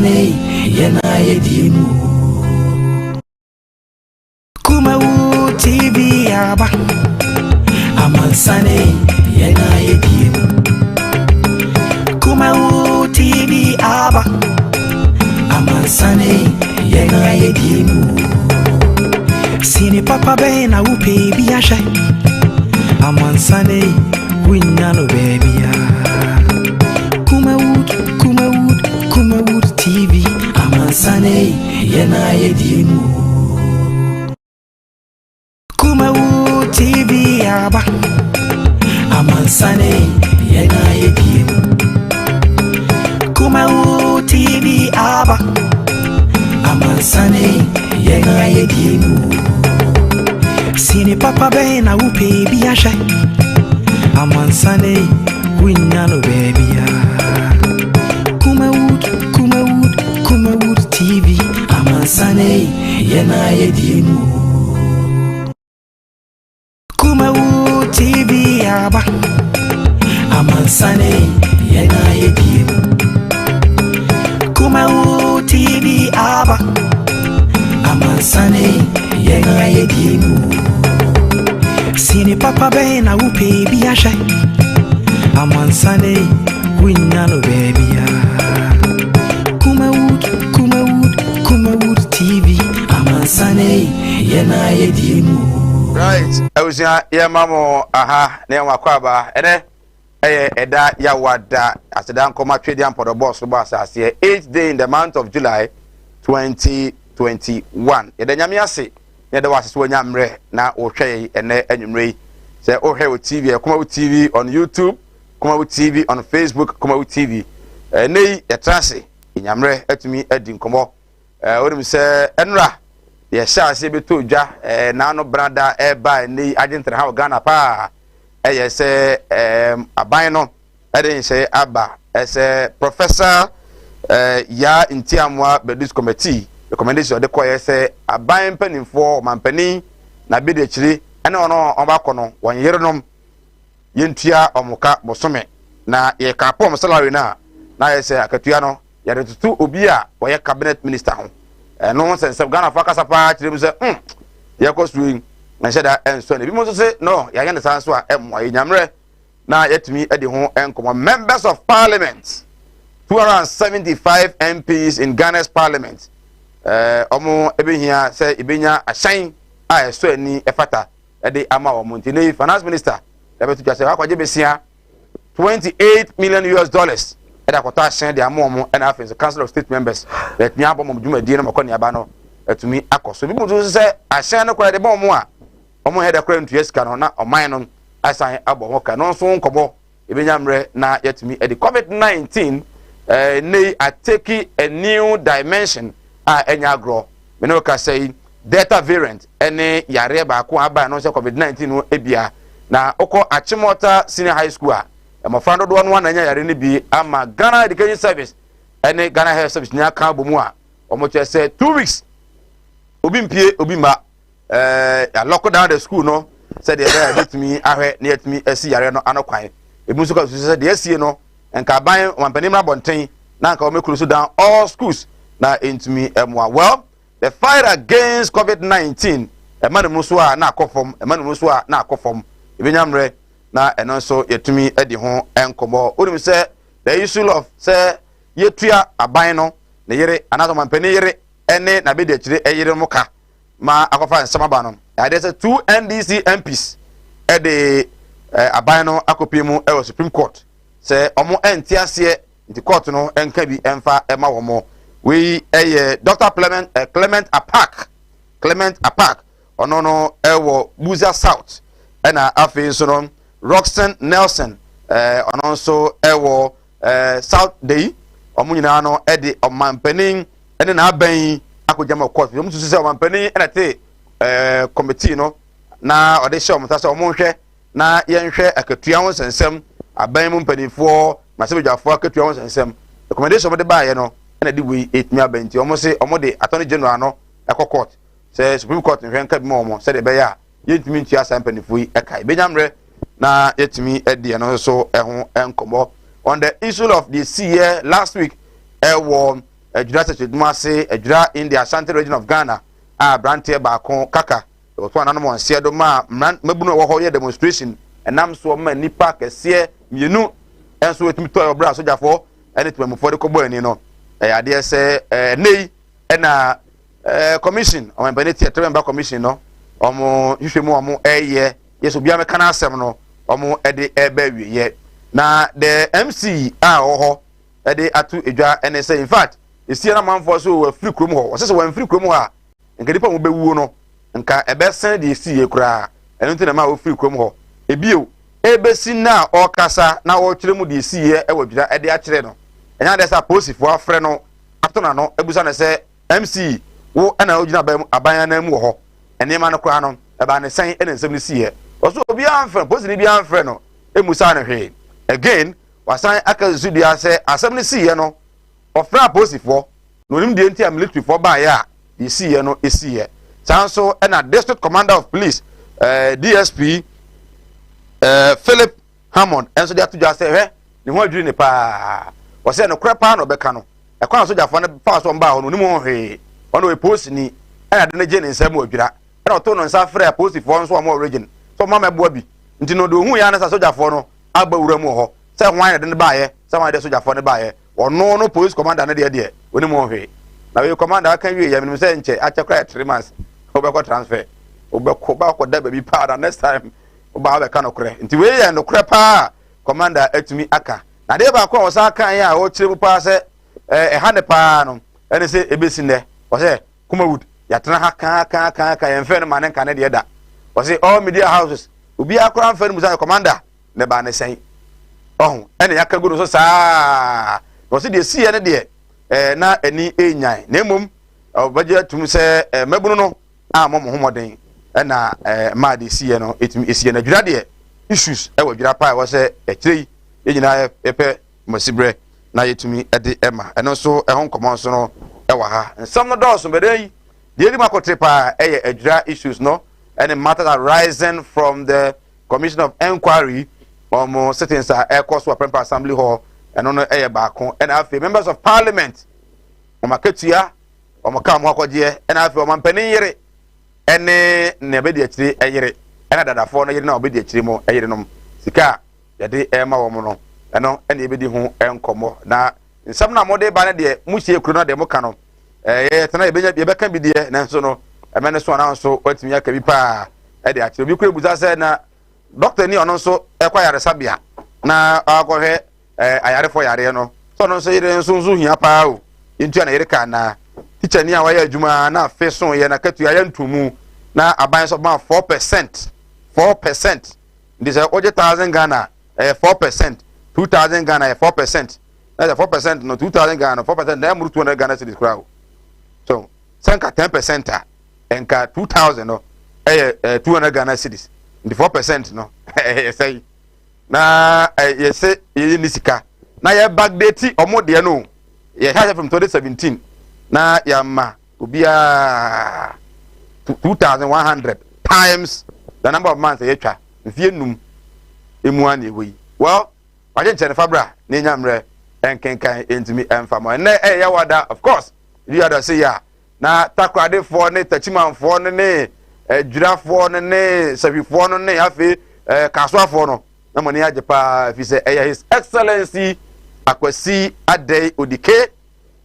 Amansane yena yedimu Kumawood TV aba Amansane yena yedimu Kumawood TV aba Amansane yena yedimu Sini papa bena upe biasha Amansane winyano baby Kumawood TV Amansane yena yedimu Kumawood TV aba Amansane yena yedimu Kumawood TV aba Amansane yena yedimu Sini papa bena upe biasha Amansane winyano baby Kumawood TV Amansane yena yedimu Kumawood TV aba Amansane yena yedimu Kumawood TV aba Amansane yena yedimu Sini papa bena upe biasha Amansane winyano baby Kumawood TV Amansane yena yedimu. Right, I was here, mamo, aha, near Wakwaba, eda ya wada, as a down coma trading for the boss, as here, 8th day in the month of July 2021. Yamiasi, near the was when Yamre, now okay, and anyway, say, oh, here with TV, Kumawood TV on YouTube, Kumawood TV on Facebook, Kumawood TV, nay, a transi, in Yamre, at me, Edin Komo, what say, Enra. Yes, I say beto ja na no brother by ni agent how Ghana pa yes aban no dey say aba as professor ya intiamwa bedus committee recommendation de koye say aban panimfo mampani na be de chiri ene ono obakọ no won yerenom yentua omuka bosome na ye ka pom salary na yes akatua no ye retutu obi a wo cabinet minister ho no sense Ghana fa kasa pa chire say ya ko suin na sheda enso na bi mo say no ya yanda san so a emwa nyamre na yetumi edi ho enkomo members of parliament 275 MPs in Ghana's parliament omo ebehia say ibenya ashan a eso ani efata edi ama omo ntine finance minister da betu ja say akwaje besia $28 million eda kwota ashan de amomo and after the council of state members let me abom djuma die na makoni aba no atumi akoso bi mutu say ashan no kwara de bom a omo head akra ntu yesika no na oman no asan abo ho ka no so nkobo ebenyamre na yatumi edi COVID-19 nei ateki a new dimension a enya agro me no ka say delta variant ene yare ba ko aba no say COVID-19 no ebia na oko Achimota senior high school a mafrando do no na nya yare ne bi ama Ghana Education Service ene Ghana Health Service nya ka bomu a omo che say 2 weeks obi mpie obi ma ya lock down the school no said the let me ahwe na yetimi asi yare no anokwan ebu so ka so de asie no enka ban wampanimra bonten na nka o mekuru so down all schools na entumi emwa. Well, the fight against COVID-19 emanu so a na akofom emanu so a na akofom ebenyamre na eno so yetumi edi ho enkomo onim say the issue of say yetua aban no na yere anazo mampani yere ene na be de chire eyere muka ma akofa nsama no there say 2 NDC MPs the aban no akopiemu e Supreme Court say omo entiase nti court no enka bi emfa ema womo we Dr. Clement Apak ono no ewo Buza South ena afi so no Roxanne Nelson ono so ewo South Day omo nyina no e de omampanin ene na aban akojama court omo susu se omampanin ena te committee no na ode show mutasa omo hwe na yenhwe akatua ho sensem aban mu mpanifo masebejafo akatua ho sensem recommendation de ba ye no ena di we 8 mi abenti omo se omo de attorney general no ekọ court se Supreme Court nhwe nka bi mo omo se de be ya yentimi ntua sa mpanifo yi ekai benyamre na yetimi edi no so eho enkomo on the issue of the year last week adwira Dumase adwira in the Ashanti region of Ghana brante baako kaka to ananom onse do ma mabunu wo ho ye demonstration enam so ma nipa kese mienu enso wetumi to obra sojafo ene tumamufo de kobo ani no ade se nei na commission o mbaneti atremba commission no omo hwehwemu omo yeso bia meka na asem no omo ede eba wiye na the MC oho ede atu edwa ene say in fact esie na manfo so wa free krom ho osese wa free krom ho a nka dipa mo bewuo no nka ebe sen de esie kura eno nti na ma wo free krom ho ebio ebesi na okasa na wo kyeremu de esie e wadwira ede a kyere no enya de sa posifo afre no atona no ebusa na se MC wo ana ogina aban na mu ho ene ma no kura no eba ne sen ene nsem ne sie oso obi anfre posi ni bi anfre no emusa na hwe again wasan aka zudia se asem ne sie no ofra posifo no nim de enti a military for ba ya sie no esie sanso na district commander of police DSP Philip Hammond enso de atoja se hwe ne ho adwiri ne pa wo se no krepa no beka no e kwa soja fo ne fa so mba ho no nim ho hwe ono e post ni na de ne je ne nsam adwira na oto no nsa frɛ posifo nso mo origin so mama boa bi nti no do hu ya na soja fo no agba wura mu ho se hwan de ne ba ye se hwan de soja fo ne ba ye ono no police commander na de oni mo hwe na we commander aka wie ya minimum se nche achekra 3 months obekọ transfer obekọ ba ko da baby pa next time oba be ka no kre nti we ye no kre pa commander atumi aka na de ba ko osa kan ya o kire bu pa se ha ne pa no ene se ebesi ne o se Kumawood ya tena ha ka ye mfe no ma ne ka ne de da o se all media houses obi akora mfe no musa commander ne ba ne sen oh ene ya ka guru so saa o se de si ye ne de na eni enyan na emom obaje tum se mabunu no amom homoden na ma de sie no etumi esie na dwira de issues e wa dwira pa wo se ekirei enyina epe masibre na yetumi ede ema eno so ehon komon so no e wa ha nsam no do so bedai de makotre pa adwira issues no and matters arising from the commission of inquiry on certain course of Prempeh Assembly Hall and on baako and afi members of parliament omaketua omaka mo akogye and afi omampani yere ene ne be de akire eyere ena dadafo no yere na obedi akire mo eyere nom sika yade ema wo mo no eno ene ebedi ho enkomo na nsam na mode ba ne de muhie kuro no de mo ka no tena yebeka bi de na so no emene so na so watimi aka bi pa e de akire bi kure buza se na doctor ni ono so ekwa yare sabia na akohwe ayare fo yare no so no so yere nso hia pa o ntua na yere ka na teacher ni awaya adwuma na feso ye na katu ya ntumu na aban so ba 4% this is 1000 Ghana 4% 2000 Ghana 4% na 4% no 2000 Ghana 4% na muru 200 Ghana cedis crowd so sanka 10% enka 2000 no 200 Ghana cedis the 4% no say na say ni sika na ye backdate omo de no ye have from 2017 na yama obia 2100 times the number of months ye twa mfie num emu an ewe well waje nche ne fabra na nyamre enkenkan entimi emfamo na ya wada of course you other say ya na takrade for ne tachiman for ne adwirafo ne safifo no ne afi kaswafo no na moni ajepa fi say his excellency Akwasi Adey Odike.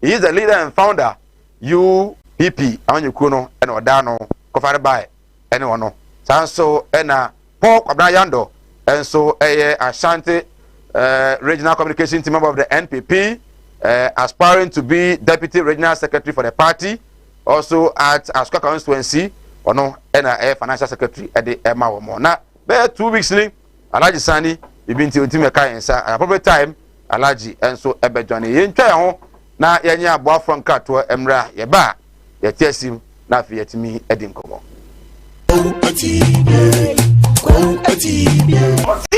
He is the leader and founder UPP awanyekuo no ena oda no kofare bai ene wono sanso ena Paul Kwabena Yando enso Ashanti regional communication team member of the NPP aspiring to be deputy regional secretary for the party also at Asukwa constituency ono ena financial secretary ede ema wo mo na be 2 weeks ni Alhaji Sani bibinti otime ka yensa appropriate time Alhaji enso ebejone yentwa ho na yenye aboa franka to emra ye ba ye tiasim na afi yetimi edi nkomo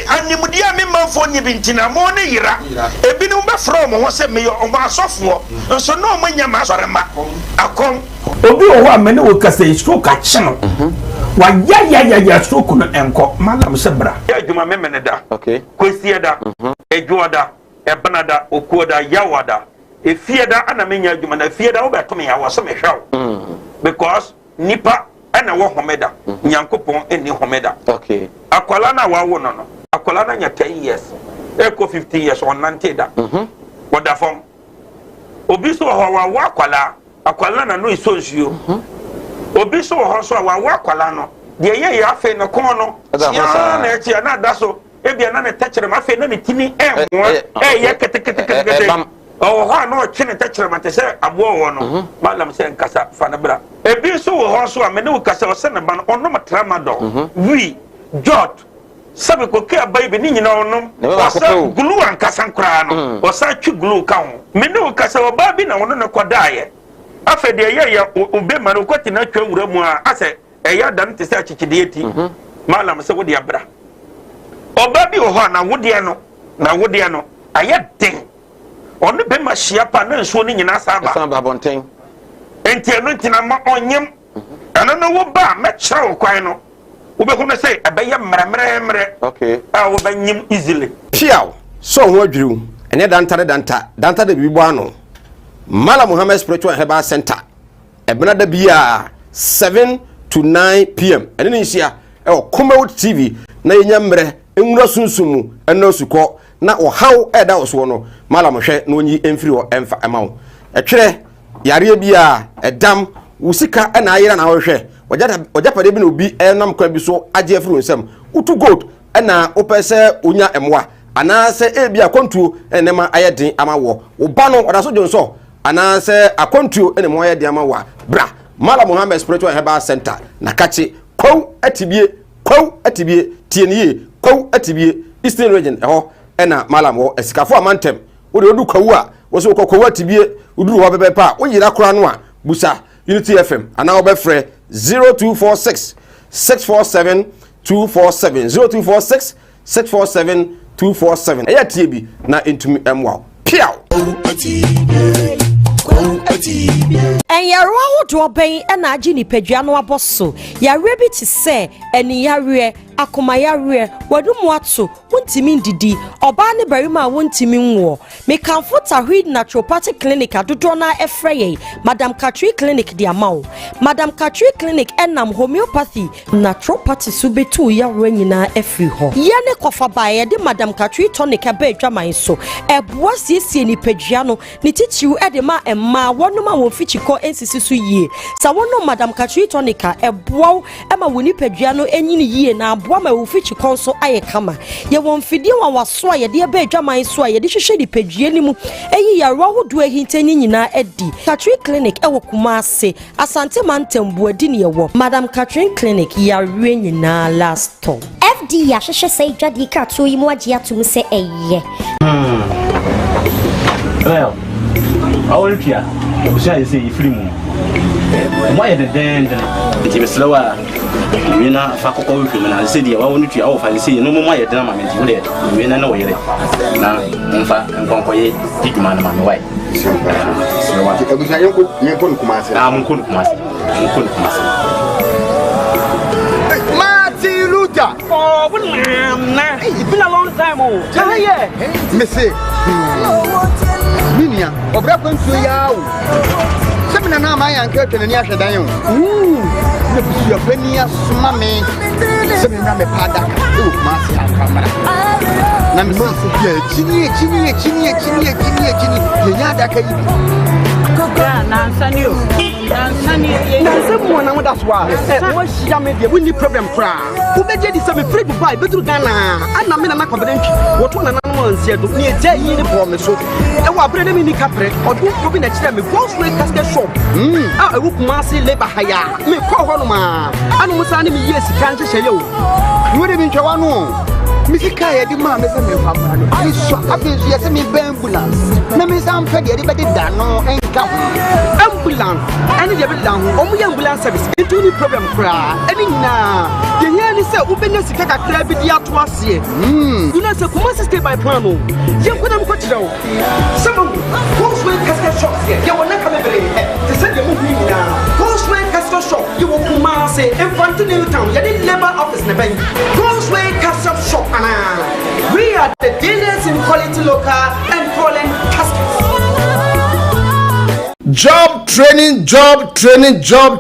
animudia me manfo nyi bintina mo ne yira ebinu be from ho se me o ma asofo nso no mo nya ma sore ma akom obi o ho amene wo kasa stroke achi no wa ya stroke no enko malam se bra ya adwuma me ne da okay kwesi da edwoda ebenada okuoda yawada if fear that and I mean you man fear that over to me I was some show because nipa and a walk homeda nyankopon any homeda okay akwala na wa wo no akwala na nya 10 years eko 50 years on nante da what da form obi so ho wa akwala na no iso nsuo obi so ho so wa akwala no de ye ya fe no kon no ya na echi na da so ebia na ne tachere ma fe na ne tini ye kete oh ha no chine tachere ma te se abo wo no malam se nkasa fa na bra ebi so ho so a me ne ukasa o se ne ba no ono matrama do we jot sabe ko ke abai ni nyina onom wasa glue ankasa nkra no wasa twi glue ka ho me ne ukasa o ba bi na ono ne kodaye afa de ye obe ma no kwati na twa wura mu a ase eya dan te se achichide eti malam se wo de abra oba bi ho na wode no aye den onu be ma hia pa na nsuo ni nyina saba bonten enti eno ntina ma onyem ana no wo ba me kyerɛ kwan no wo be hu say abɛyɛ mremremre okay wo ba nyim easily piaw so ho adwiriw ene danta de bibo ano Mala Muhammad Spiritual Herbal Center ebena da bia 7 to 9 p.m. ene ni hia Kumawood TV na yenya mre enwura sunsumu ena suko na ohaw eda oso no Mala mohwe na onyi emfiri ho emfa emawo etwere yare bia edam wusika ena ayira na wohwe ojapade bi na obi enam kwa bi so age afiri nsem utu gold ena opese onya emwa anase ebi akontuo enema ayedin amawo oba no odaso jonso anase akontuo enema ayedin amawa bra Mala Muhammad Spiritual Herbal Center na kachi kwa atibie tienie kwa atibie Eastern Region eho ena Malam wo esikafo amantem wo de odu kwawu a wo so kwa atibie uduru ho bebe pa wo yira kora no a busa Unity FM ana wo be frɛ 0246 647 247 0246 647 247 eya tie bi na entumi emwa piaw and yaro ahodo ben na agi ni padua no aboso yare bi ti se eni yare akoma yare wadumu ato wontimi ndidi oba ne barima wontimi nwo me kanfo tahwid naturopathic clinic adodo na efreye Madam Katri clinic di amawo Madam Katri clinic enam homeopathy naturopathy subetu yare nyina efri ho ye ne kofa bae de Madam Katri tonic aba adwaman so eboa siesie ni padua no ni titiw e de ma emma wonoma won fichiko ensisi so yie sa wono Madam Katri tonic eboa ema woni padua no enyini yie na aboa ma wo fichiko so aye kama ye won fidie wa waso a ye de aba adwaman so a ye de hwehwe di padua ni mu eyi ya ro hodo ahintani nyina edi Katri clinic e wo Kumase Asante Mantembu adi ne wo Madam Katri clinic ya re nyina last time FD ya hwehwe say dwade ka to yi mu agi atum se eye well all kia obusia say iflimu why the den it be slower we na fa kokko we me na say dia wa wonu tua wo fa say no mo ayɛ den ma me di wo de we na wo yere na mfa nkonkoye diguma na ma me why slower ebusa yenko Kumase munko Kumase Martin Luther oh na it's been a long time oh yeah me say minia obra kwantu ya wo semina na ma yanka twene ni ahwedan yo ne busu pani asoma me semina me pada o Kumase akamara na me so bia chini yenya daka yi ya na nsani na semu na woda so a wo hia me de woni problem kra wo beje di se me free Dubai betru Ghana ana me na confidently wo to na na mo ansia do ne eja yi ni bo me so e wo abre na me ni kapre odu ko bi na kire me go straight casket shop e wo Kumase labor haya me ko ho no ma anu musa ni me yes kan hye ye o wo de bi ntwa wa no misika ya di ma me se me papa no ai so abezu ya se me ambulance na me sam fe de be da no enka ambulance ani de be da ho omu ya ambulance service into ni problem kra ani na ye nya ni se ubenya sika kakra bi di ato ase you know se Kumase stay by plan no ye ko na mo kwatira o some Cosway casket shop ye wona ka me bere te se de mo hu ni na Cosway casket shop ye wo Kumase infant new town ye di labor office na ben Cosway casket shop we are the dealers in quality local and foreign caskets. job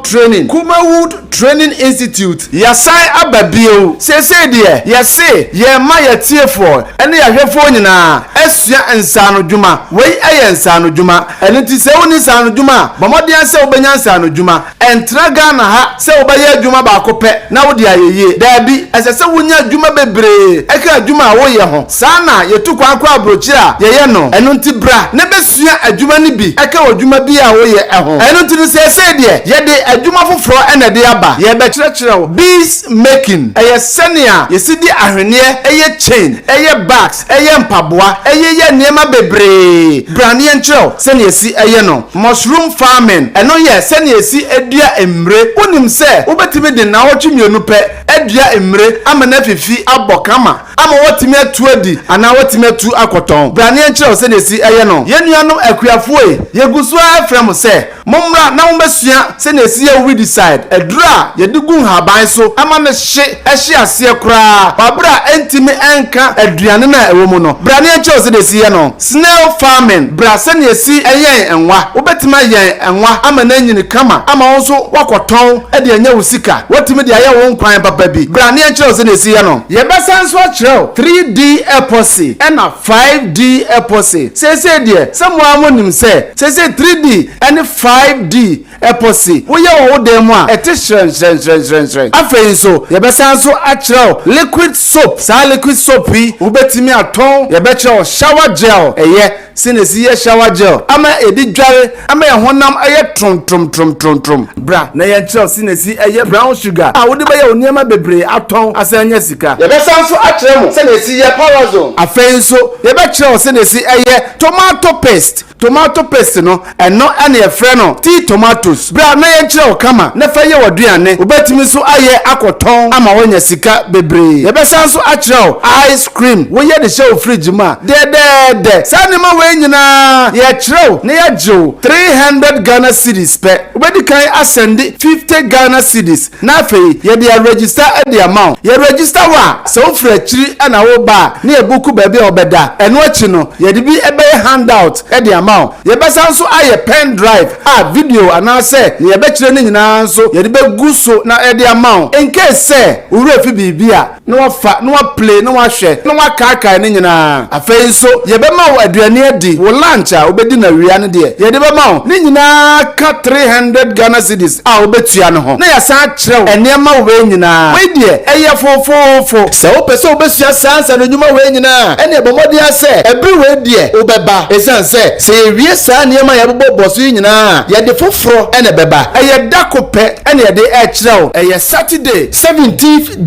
training Kumawood Training Institute yasai ababio sese de yase ye ma yetiefo ene yahwefo nyina asua nsano dwuma wei aye nsano dwuma ene ti se woni nsano dwuma bomodian se obenya nsano dwuma entra Ghana ha se obaye adwuma ba kope na wodi ayeye dabi asese wonya adwuma bebre eka adwuma wo ye ho sana yetu kwankwa abrochi a ye no eno nti bra ne besua adwuma ni bi eka adwuma bi a wo ye ho eno nti sese de ye de adwuma foforo ene de aba ye be kyerɛkyerɛ bees making eye senia ye sidi ahwene eye chain eye bags eye mpaboa eye ye niema bebre brand ye nkyerɛw senia si eye no mushroom farming eno ye senia si edua emre wonim se wobetimi de na wotwemienu pɛ edua emre amana fifi abokama ama wotimi atu adi ana wotimi atu akoton brand ye nkyerɛw senia si eye no ye nuanom akuafoe ye guso afrem se momra na wombesua senia si ye we decide edura ye digu haban so ama me hye ase kura babra entimi enka aduane na ewo mu no bra ne enche ose de siye no snail farming bra se ne esi eyen enwa obetima yen enwa ama na nyini kama ama wonso wakoton e de anya wusika wotimi de aye won kwan papa bi bra ne enche ose de siye no ye besan so akireo 3D epoxy na 5D epoxy se de samu amonim se 3D and 5D epoxy wo ye wo dem a etishren afei so ye besan so akireo liquid soap sa liquid soap yi ubetimi aton ye bekireo shower gel eye sinesi ye shower gel ama edi dware ama ye honam eye trom bra na ye kireo sinesi eye brown sugar a wodi be ye oniema bebre aton asanya sika ye besan so akireo mo sinesi ye powerzone afei so ye bekireo sinesi eye tomato paste no eno ane ye frɛ no tea tomatoes bra na ye kireo kama na fa ye woduane ubetimi so aye akoton ama wonya sika bebre ye besan so akireo ice cream wo ye de show fridge ma de sanima we nyina ye kireo na ye jew 300 Ghana cedis pe ubedi kan asende 50 Ghana cedis na afei ye de register at the amount ye register wa so fra chiri ana wo ba na ye buku ba bi obeda eno achi no ye de bi ebe handout at the amount ye besan so aye pen drive video ana se ye be kire ni nyina so ye de be guso na at the amount in case say uru fi bibia na wa fa na wa play na wa hwe na wa kaka ni nyina afei so ye be ma wo aduane adi wo lunch a obedi na wia ne de ye de be ma wo ni nyina ka 300 Ghana cedis a obetua ne ho na ya sa kire enema wo nyina we de eye fofofo se wo pese obesua sansa no nyuma we nyina ene bomodi ase ebi we de obeba esanse se wie sa nema ya boboso nyina ye de foforo ene beba eye dakope ene ye de e kire eye Saturday 17th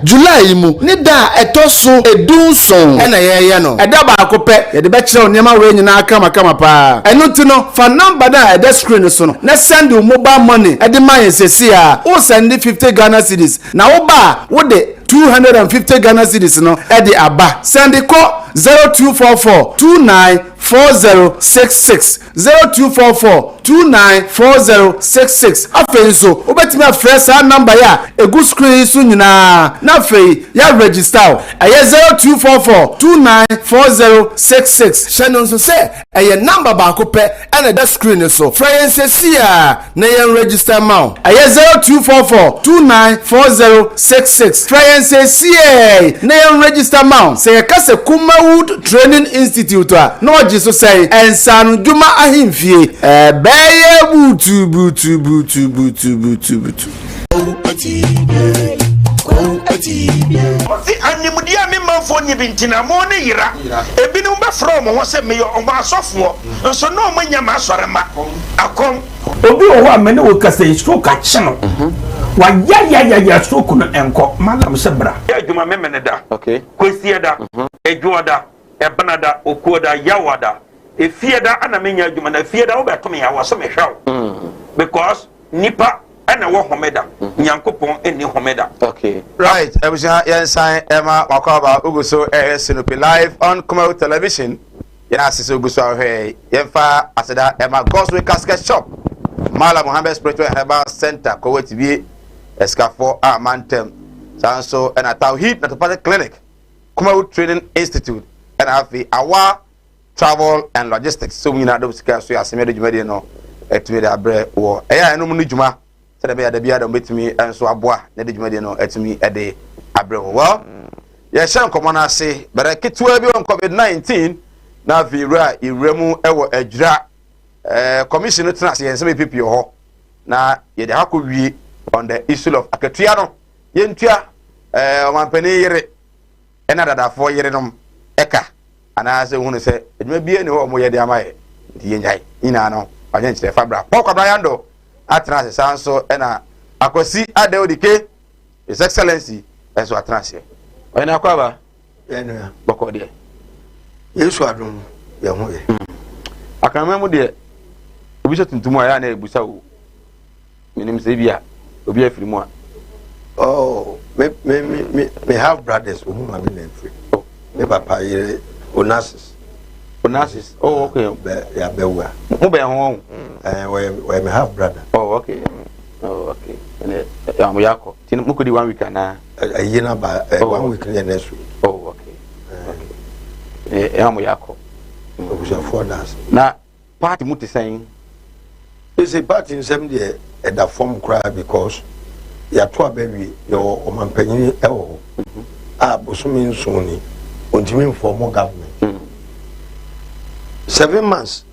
July mu ni da etoso edunson ene ye no eda ba kope ye de be kire nema we nyina kama pa eno ti no fa number na eda screen so no na send your mobile money ede man sesi a o send 50 Ghana cedis na wo ba wo de 250 Ghana cedis no ede aba send ko 0244294066 0244294066 afei so obetimi afresh a number ya egu screen so nyina na afei ya register aye 0244294066 channel so say aye number ba ko pe and that screen so friends a na ya register ma aye 0244294066 friends na ya register ma say ka se Kumawood Training Institute a no ji so say ensanu dwuma ahimfie beye butu Oti animudia me manfo ni bintina mo ne yira ebinum be from ho se me o ma asofo nso no mo nya ma asorema akom obi o ho amene wo kasa stroke a chino wa ya stroke no enko malam se bra ya dwuma me ne da okay kwesi da edwoda ebanada okuoda yawada efieda ana menya dwuma na efieda wo beto ya waso me hwaw because nipa ana wo homeda nyankopon eni homeda okay right ebuja yensan ema wakwaba uguso sinopi live on Kumawood television ya asiso uguso ahwe yemfa aseda ema Gospel Casket Shop Mala Muhammad Spiritual Herbal Center Kumawood TV Escafo Amantem sanso and a Tawhid Naturopathic Clinic Kumawood Training Institute and afi awa travel and logistics so we na do sika so asemedo jumade no etimi de abre wo eya enum no djuma se de be ya da bia da metimi enso aboa na de djuma de no etimi de abre wo well ye shan komo na ase bere ketwa bi on covid-19 na vira iremu ewo adjura commission tena se yense pepe ho na ye de hakowie on the issue of akatua no yentua omanpani yere ena dadafo yere nom eka ana se hunu se edwuma bie ne ho mo ye de amaye nti yenjai ina no anya nchire fabra pokwa yando atena se sanso ena akosi ade odike his excellency eso atena se oyena kwaba eno boko de yesu adum ye ho ye akama mu de obi se tuntum aya na ebusa wo minim se bia obi afiri mu a oh me have brothers who ma me na free me papa ye Onassis. Oh, okay. Yeah, Bewa. Who be home? Where me have brother. Oh, okay. Oh, okay. And Yako. Tin Mukudi 1 week na. A year by 1 week next week. Oh, okay. Okay. Yako. We shall afford us. Now, party muti saying. It's a party in 70 at the form cry because ya twa baby your omanpanyin ewo. Ah, bosumin soni. Ultimate formal government. 7 months.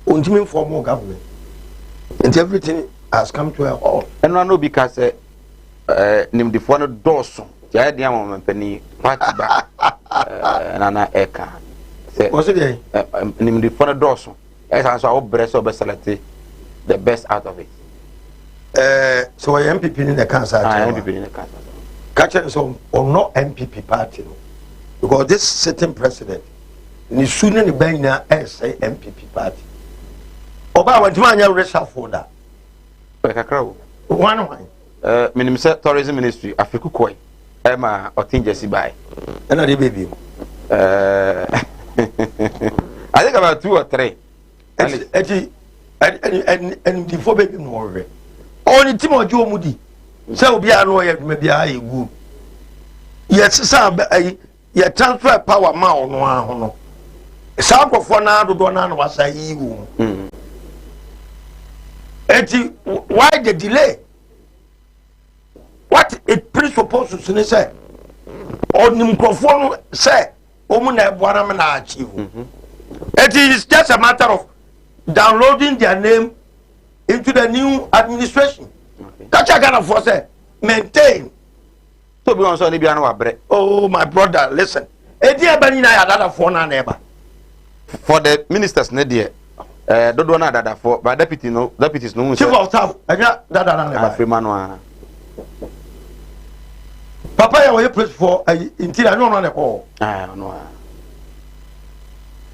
Ultimate formal government. And everything has come to a halt. And I know because nim the phone doorso. The idea of penny party back. Nana Eka. What's it? Nim the phone doorso. As I saw breast of the best out of it. So I MPP in the council. MPP in the council. Catch so or not MPP party. Because this sitting president, ni sooner ni banya say MPP party. Oba want man ya reshuffle that. Kakra one. Minister tourism ministry Afriku koi. Ema otinjesi bai. And the baby. I think about 2 or 3. And the 4 baby more. Only Timo Joe Moody. So be a lawyer, maybe I go. Yes, sir. Ya transfer power ma ono ahono sa akofo na adodo na wasa yiwu eti why the delay what it presupposes to say onim krofo no say omu na ebuana me na achieve it is just a matter of downloading their name into the new administration catch a kind for say maintain. So be on so ni bia na wabre. Oh my brother, listen. Edi abani na ya dada for na neighbor. For the ministers ne there. Dodo na dada for but deputies no chief of staff anya dada na neighbor. Freeman no. Papa ya we press for interior no na ko. No.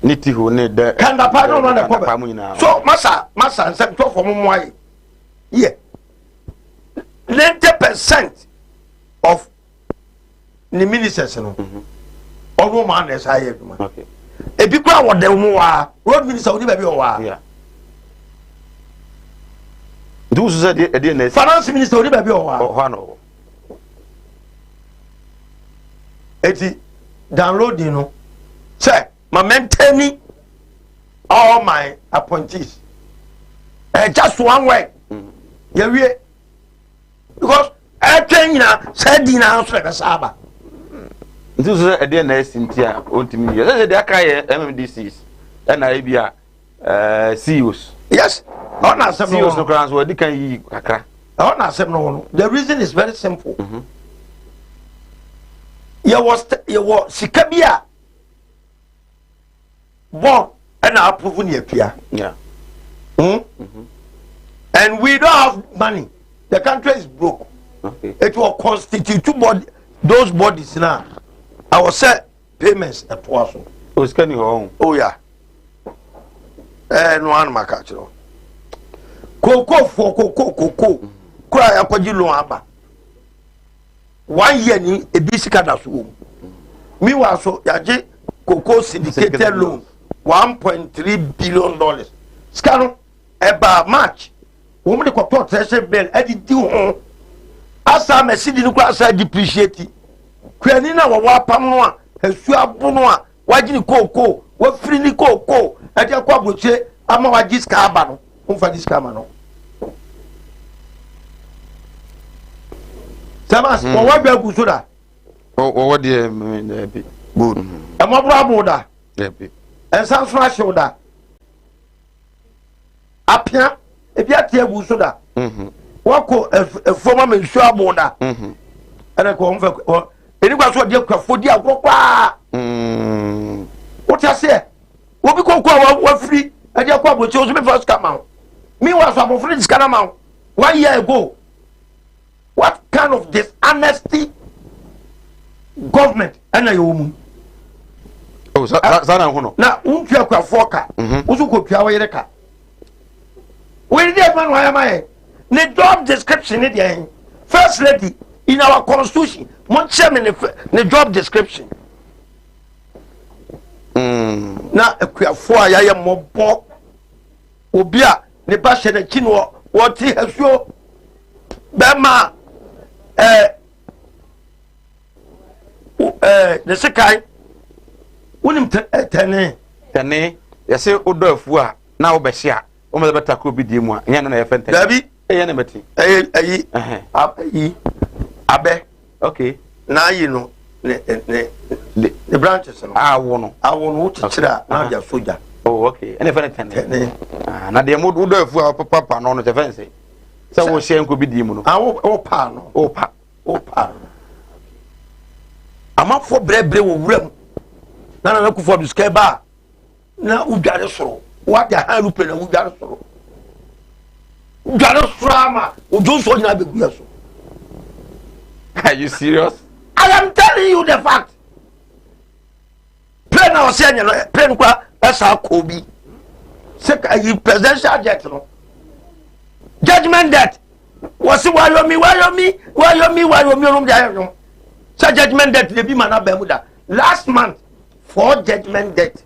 Niti ho ne de. Kanda pa no na ko. So masa nsem to for mo ai. Yeah. 90% of the ministers no all man is higher okay e bi kwa wo de mu wa road minister oni ba bi o wa yeah do so say e na finance minister oni ba bi o wa ho no eti downloading no say my maintaining all my appointees just one way yeah we because na said na answer be saba nti so e dey na sintia ontimi ye say dey akaye MMDCs na e bia CEOs yes on asem no CEOs no class we di kan yi kakra on asem no the reason is very simple you was sikabia bon and approve ni apia yeah and we don't have money the country is broke. Okay. It will constitute those bodies now. I will set payments at once. Oh, it's coming home. Oh, yeah. No one ma catch you. Cocoa for cocoa. Cry a quadrilo aba. 1 year ni a bisica das womb. Meanwhile, so yaji cocoa syndicated loan $1.3 billion. Scan about March. Woman ko to treasure bill edi di ho asa mesidi ni kwa asa depreciate kwani na wa pam no a asu abo no a wagini koko wa firi ni koko edi akwa broche ama wagi ska aba no unfa this camera no Samas o wa bia ku so da o what the be good e mo bra bo da be en san so ahye da apia e bia tie bu so da wako e forma me nsu abo da ene ko unfa eni kwa so de kwafo di agokwa what you say wo bi ko wa free e de kwa abochi o so me first come out me was abo free this kind of 1 year ago. What kind of dishonesty government and you? Oh, Sana Hono. Now, Umpia Foka, Usuko Piawereka. Where did man, why am I? The job description in first lady in our constitution, Monchem in the job description. Now, a queer four, I am more poor. Obia, the passion and Chino, what he has shown. Bema the sekai wonim tene yese odofu a na obehia o me beta ko bi di mu a nya na ye fente dabi eye na meti ayi abe okay na yi no the branches no awo no chichira na ja soja oh okay ene fente tene na de mo odofu a papa no no je fence so wo share nko bi di mu no o pa no o pa amafo brebre wo wuram na kufo biska ba na udare soro wa da ha rupe na udare soro ama ojo so nyina be guya so. Are you serious? I am telling you the fact. Play now say no play kwa esa kobi se ka yi presidential jet no judgment debt was wayomi no dia no sa judgment debt le bi mana ba mu da last month for judgment debt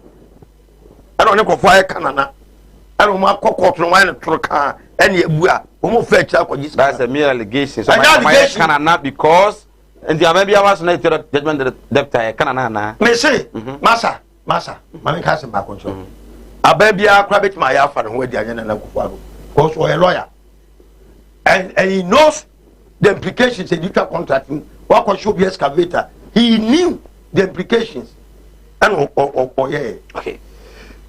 I don't know for Canada I don't know court no one to can any ebua o mo fetch akọ that's a mere allegation so my Canada because and the maybe I was not judgment debt Canada na me say masa mami ka se ba control ababia akra bit my afa no we di anya na kufo because we a lawyer and he knows the implications in mutual contracting. What should be excavator? He knew the implications. And yeah. Okay.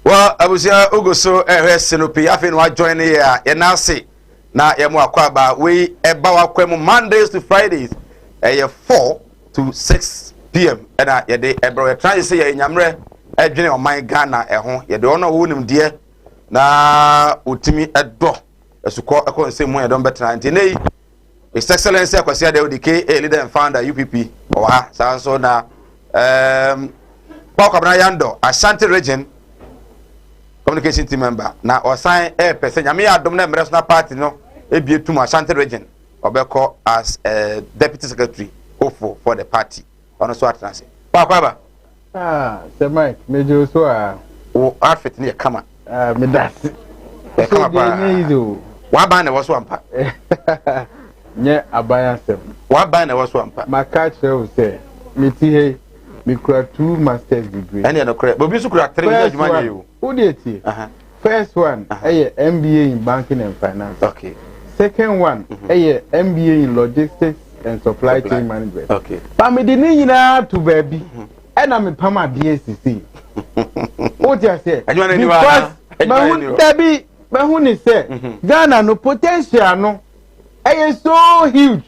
Well, I was here. Ugoso Sinopi. I think we join here. And now see. Now you more kwaba. We about kwemu Mondays to Fridays. 4 to 6 p.m. And I de ebro. Trying to say nyamre. Edwene on my Ghana. You don't know who him dear. Na utimi edo. Esuko ekon say mo don better antene His Excellency Akwasi Adeodike a leader and founder UPP oha so na Paul Kabana Yando Ashanti region communication team member na osan person nyame adom na national party no ebietum Ashanti region obeko as deputy secretary for the party ono so atranse Paul Kwaba Sir Mike mejo so o outfit ne kama me das kama pa wa ban na waso ampa nye abaya sem wa ban na waso ampa maka chere say me ti he me kura 2 master's degree ene no kura bobi su kura 3 years juma ye o udeti first one MBA in banking and finance okay second one MBA in logistics and supply chain management okay pa me di ni nyina to baby ena me pama BSc what you say because baby but who is say Ghana no potential no is so huge.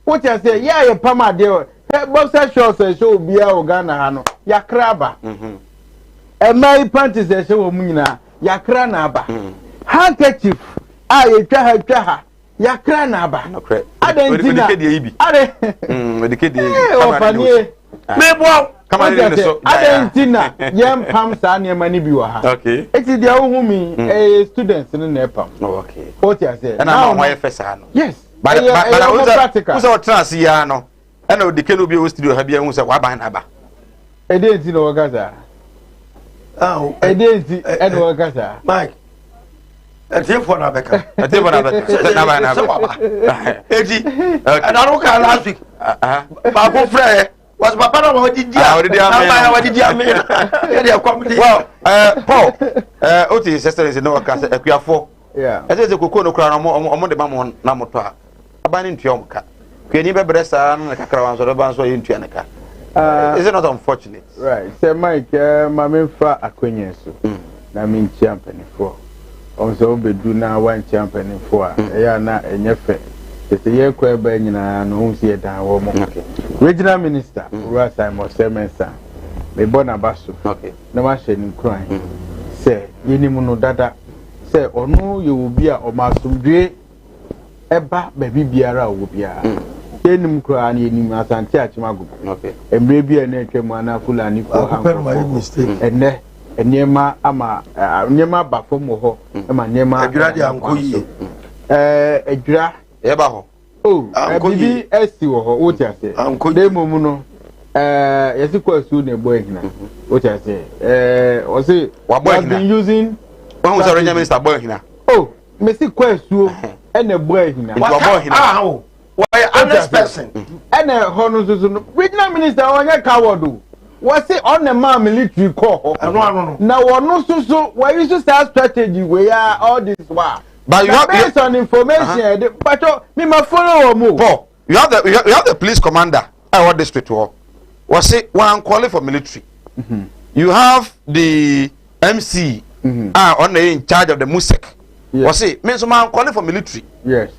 What you say? Yeah, you pama there. Boxer shorts show be a Ghana hano. Ya kraba. My panties show muna. Ya kranaba. Handkerchief. You twaha. Ya kranaba. No correct. Adentina. Ade. Mebo. Come on, Adentina. Yam pam sa ne mani bi wa ha. Okay. Eti dia wo mi students no na pam. Okay. What you say? And I'm why first ano. Yes. But who's our trans ya no. And the Kenu be studio ha bia hu say wa ban aba. Edenti no wakaza. Edenti eno wakaza. Mike. Eti for na beka. Eti for na beka. Na ban aba. Eti. And I don't care last week. Ba go frere. Was papa no what did well, Paul, Oti sister is no cast a Quiafo. Yeah. As a cocoa no crown on the mamon Namota. Abanin Tiomka. Can you be Bressa and a caravan or the bands in Tianica? Is it not unfortunate? Right. Say, Mike, my fa acquaintance. I mean, champion for. Also, be do now one champion for. Yeah, not a nefe. It's a year quite by and who see it down. Regional Minister, Rasa Mosemensa. Me born a basso. Okay. No machine crying. Say, Yenimuno dada. Say, or no, you will be a Omasum Eba, baby Biara will be a. Yenim crying, Yenim as Antiachimago. Okay. And maybe a nature mana full and mistake. And ne, and Yema Ama, Yema Bafomo, and my Yema, a gra. Ebaho. Oh, bibi esi wo ho wo ti ase. De momu no yesi kwa su ne boy hina. Wo ti ase. O say wa boy hina. Been using when was regional minister boy hina. Oh, me si kwa su e na boy hina. Wa boy hina. Ah oh. Why honest person? E na ho no so no. Regional minister onye coward o. Wo say on the man military call. No. Na wo no so we use that strategy we are all this while. But you have based on information, but me ma follow mo. Paul, you have the police commander. Our district war. Was it one calling for military? You have the MC on the in charge of the MUSEC. Yes. Was it means man calling for military? Yes.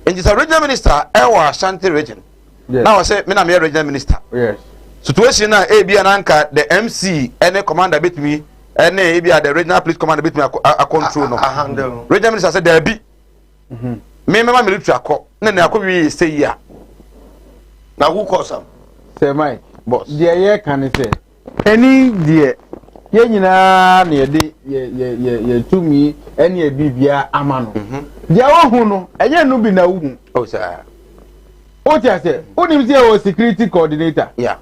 And it's a regional minister. Our Ashanti region. Yes. Now I say me na me regional minister. Yes. Situation now AB and anchor the MC any commander beat me. And maybe the regional police commander beat me a control no. Regional minister said there be. Me my military call. Then we say yeah. Now who calls them? Say my boss. Dear ye can say. Any dear ye nyina na ye to me any bibia amano. Dear who no enye no bi na wu. Oh sir. What you say? Who say was security coordinator? Yeah.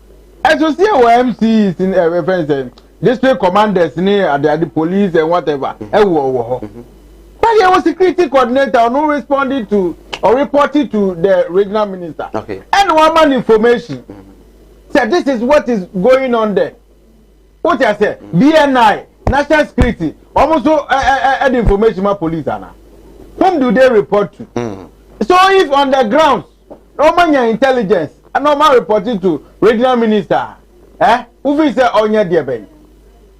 As you see our MCs in reference district commanders near the police and whatever. But he was security coordinator no responding to or reporting to the regional minister. Okay. And one man information. Said this is what is going on there. What I say? BNI, national security, almost the information my police are. Whom do they report to? So if on the grounds, no man intelligence and no man reporting to regional minister, who is on your dear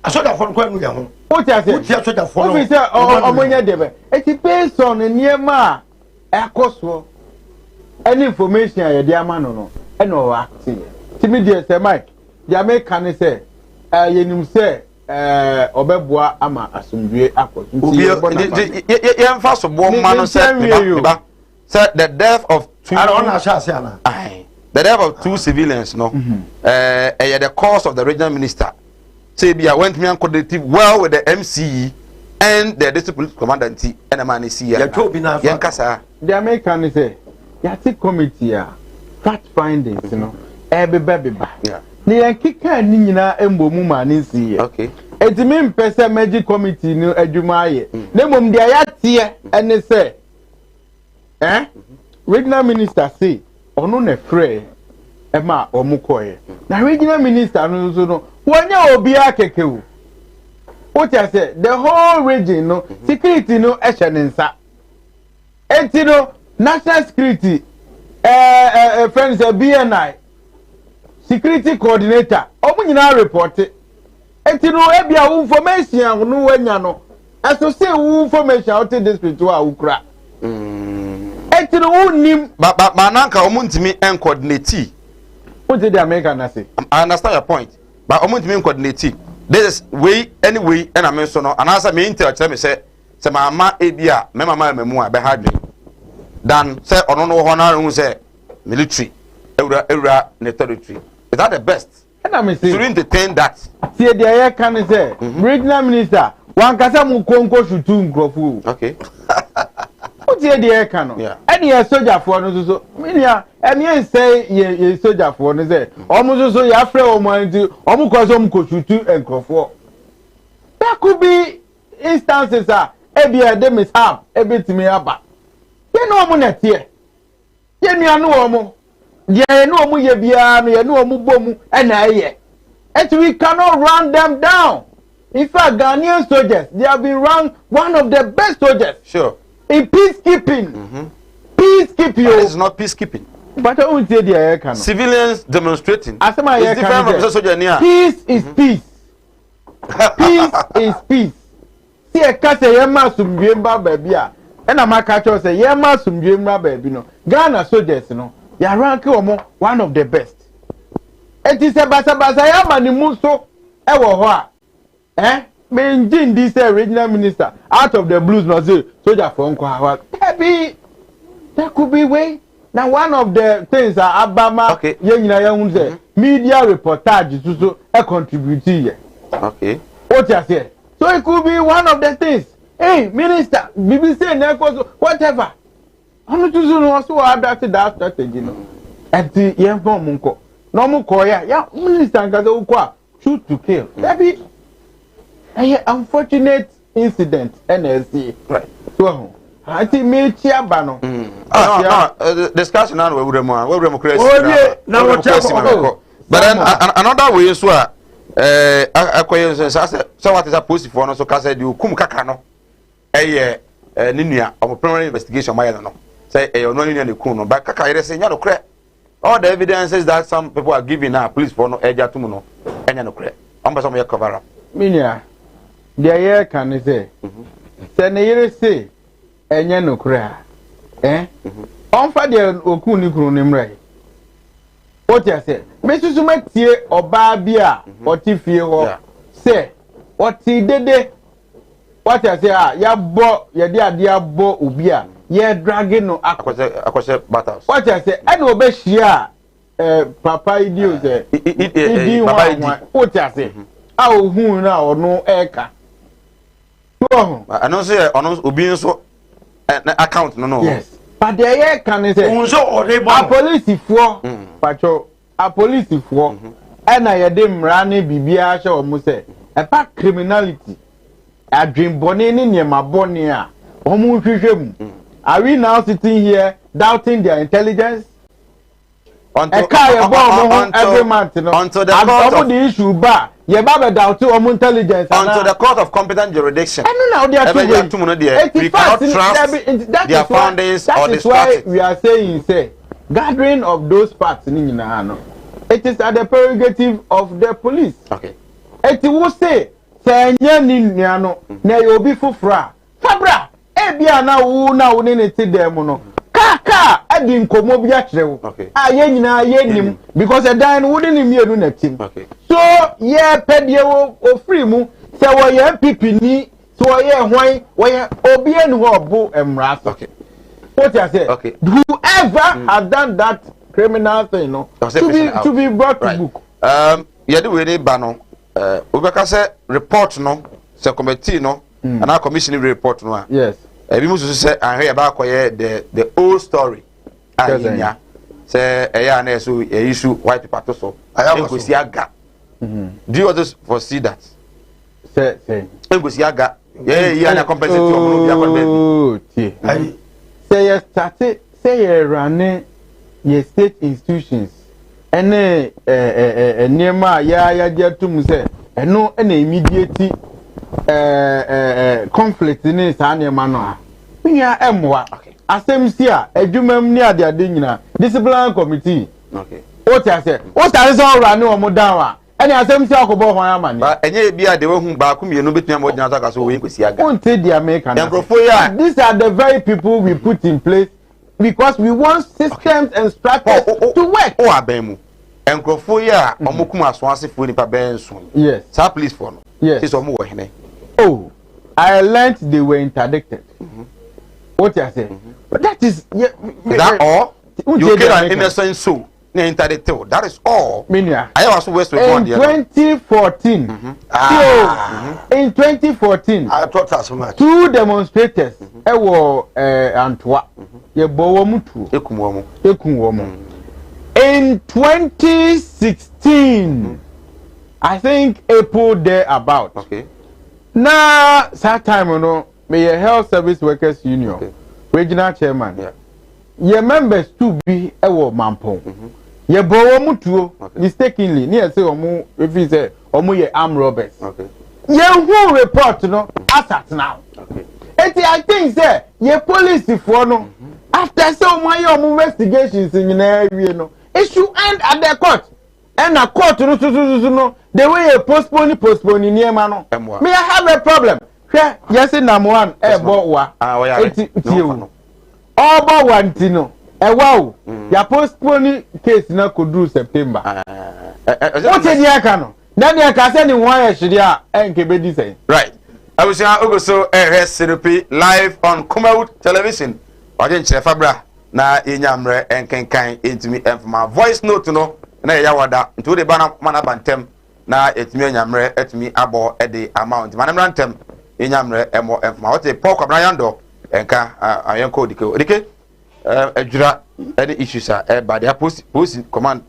I saw that phone quite young. What I say? Officer Omonya Debe. It's based on a near ma a cost any information I dear man no. And no acting. Timmy dear say Mike. Yame can say yenum say Obebua ama asumdue akọ. Ye first of one man said the death of two. I don't know. The death of two civilians no. The cause of the regional minister. Say I went me and coordinated well with the MCE and the district police commandant and the man is here. The American say, Yati committee, fact findings, you know, every baby back. Yeah. Near Kika Nina Embo Muman is here. Okay. It's the main person magic committee, no, Edumaye. Nemum the Ayatia and they say, regional minister say, Ono ne free, Emma or Mukoye. Now, regional minister, no. When you be a kekewu, what I say, the whole region, no security, no action inside. And you know, national security, friends, BNI, security coordinator, now report it. And you know, every information, no when you know, as to say, information out in this to our Ukra. And you know, but Mananka, Omuntimi and coordinate. What did the American say? I understand your point. But I'm going to coordinate. This is way anyway, and I mention no. And as I mean, tell me say my mama ebia, my mama memu be hard. Dan say ono honor who say military, area territory. Is that the best? And I say to entertain that. See the air can say regional minister one kasa mu konko shutu nkrofu. Okay. What the air can? Yeah. Any soldier for no so. Minia emi say ye soldier for no say. Omo so ya frɛ omo anti omo kwaso omo koshutu nkrofu. There could be instances ebi dem mishap ebetimi aba. Ye no omo na tie. Ye nua no omo. Ye no mu ye bia no ye no mu bomu na aye. And we cannot run them down. In fact, Ghanaian soldiers, they have been run one of the best soldiers. Sure. In peacekeeping. Peacekeeping. That is not peacekeeping. But I won't say the air can. Civilians demonstrating. As my it's different from soldier near. Peace is peace. Peace is peace. See a cat say yema sumbiemba baby a. And I'm a catcher say yema sumbiemba baby no. Ghana soldiers no. Ya rank one of the best. It is a basa yama ni muso ewo ho a. Menjin this regional minister out of the blues no say soldier for nkwa. Maybe there could be way. Now one of the things Abama say media reportage so contribute here. Okay. What you say? So it could be one of the things. Hey, minister, BBC whatever. I'm not using also adapted that strategy, you know. And the young Munko. No more Koya, yeah, minister and Gaza shoot to kill. Maybe a unfortunate incident, NSC. Right. So I think me chiabano. Discussion now we democracy. But then another way is what so what is a post for no so ka say you kum kaka no ninua of primary investigation my no say no ninua ne kun no but kaka yere say nya no kre all the evidences that some people are giving now police for no eja tum no enya no kre am be some ye cover up minia the year can say say ne yere say enya no kre on fa de okun ni kunu ni mre what you say me susu matie oba bia oti fie ho say oti dede what you say ya bo ye de ade abo obi a ye drag no akose battles what you say and obe hia papa idio say papa idi what you say a ohun na ono eka no ano say ono obi nso account no yes but the year can say a police for pacho a police for and I dem rane bibia sha o mu say e pa criminality adwinbone ne niema bone a o mu hwehwem are we now sitting here doubting their intelligence every month no until the court of the issue ba ye ba be doubt o mu intelligence until the court of competent jurisdiction I know now they are we cannot trust their findings or the strategy. We are saying say gathering of those facts ni nyina no it is at the prerogative of the police. Okay. It will say say nya ni nua no na ye obi fofora fabra e bia na wo ne ne ti dem no kaka adi nkomo bi a kire wo aye nyina ye nim because the dan wo ne mienu na tim so ye pedie wo free mu say wo ye pipi ni so ye hwan wo ye obi enu ho obo emra so what you say whoever has done that criminal thing no to be brought to book ye do we dey ba no obeka say report no say committee no and our commission report no yes ebi musu say ahwe ba akoye the old story ahinya say eya na so issue white paper to so engosi aga do you also foresee that say engosi aga yeah na compensate omo bi akon say you started say you run your state institutions ene niema ya je tum say eno na immediate conflict ni sa niema no a nya emwa asem si a adwumam ni ade nyina disciplinary committee what I say so run o mo down a ene asem si akobo hwan amane ba enye bia de wahu ba ku mienu betumi amodina saka so we nkwesi aga until the American these are the very people we put in place because we want systems and structures to work abemu enkrofo ya omokum asoasefo nipa benso yes sa police for no yes so omo wo hene I learned they were interdicted what you say but that is that all you kill an innocent soul that is all. I also West in 2014. In 2014, I thought that so much. 2 demonstrators were Antwa. Ye bowo mutu. Ekumwomo. In 2016, I think April there about. Okay. Now, that time you know, may health service workers union regional chairman. Yeah. ye members to be ewo mampon ye bo wo mutuo mistakenly ni say omo refi say omo ye armed robbers ye who report no asat now I think say ye police for no after say omo ye omo investigations nyina wie no it should end at the court and a court no the way you postpone niema no me I have a problem yes number one ebo wa Oba wantino wow ya postpone case na kodru September what dey aka no na dey aka say ni won ya hwede a enke bedi say right I was saying ogoso RSCP live on Kumawood television wajen chere fabra na enyamre enkenkan entimi enfama voice note no na ya wada nto de bana mana bantem na etimi enyamre etimi abo ede amount manamra ntem enyamre emo enfama what Paul Kwabrayando enka ayenko dike adjura any issues by the police command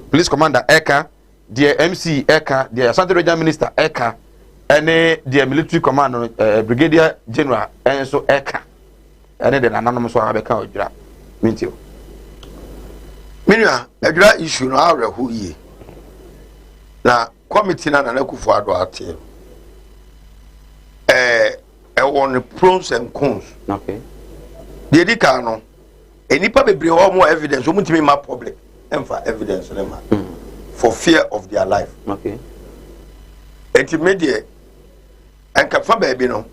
police commander eka the MC eka the Asante Regional Minister eka any the military command brigadier general and so eka any the anonymous so abeka adjura mintio minua adjura issue no areho yi na committee na Kufuor ado ate on pros and cons. Okay. The edika no. Enipa bebre ho more evidence. O mutimi ma public. Emfa evidence nema. For fear of their life. Okay. Enti media anka fa baby no.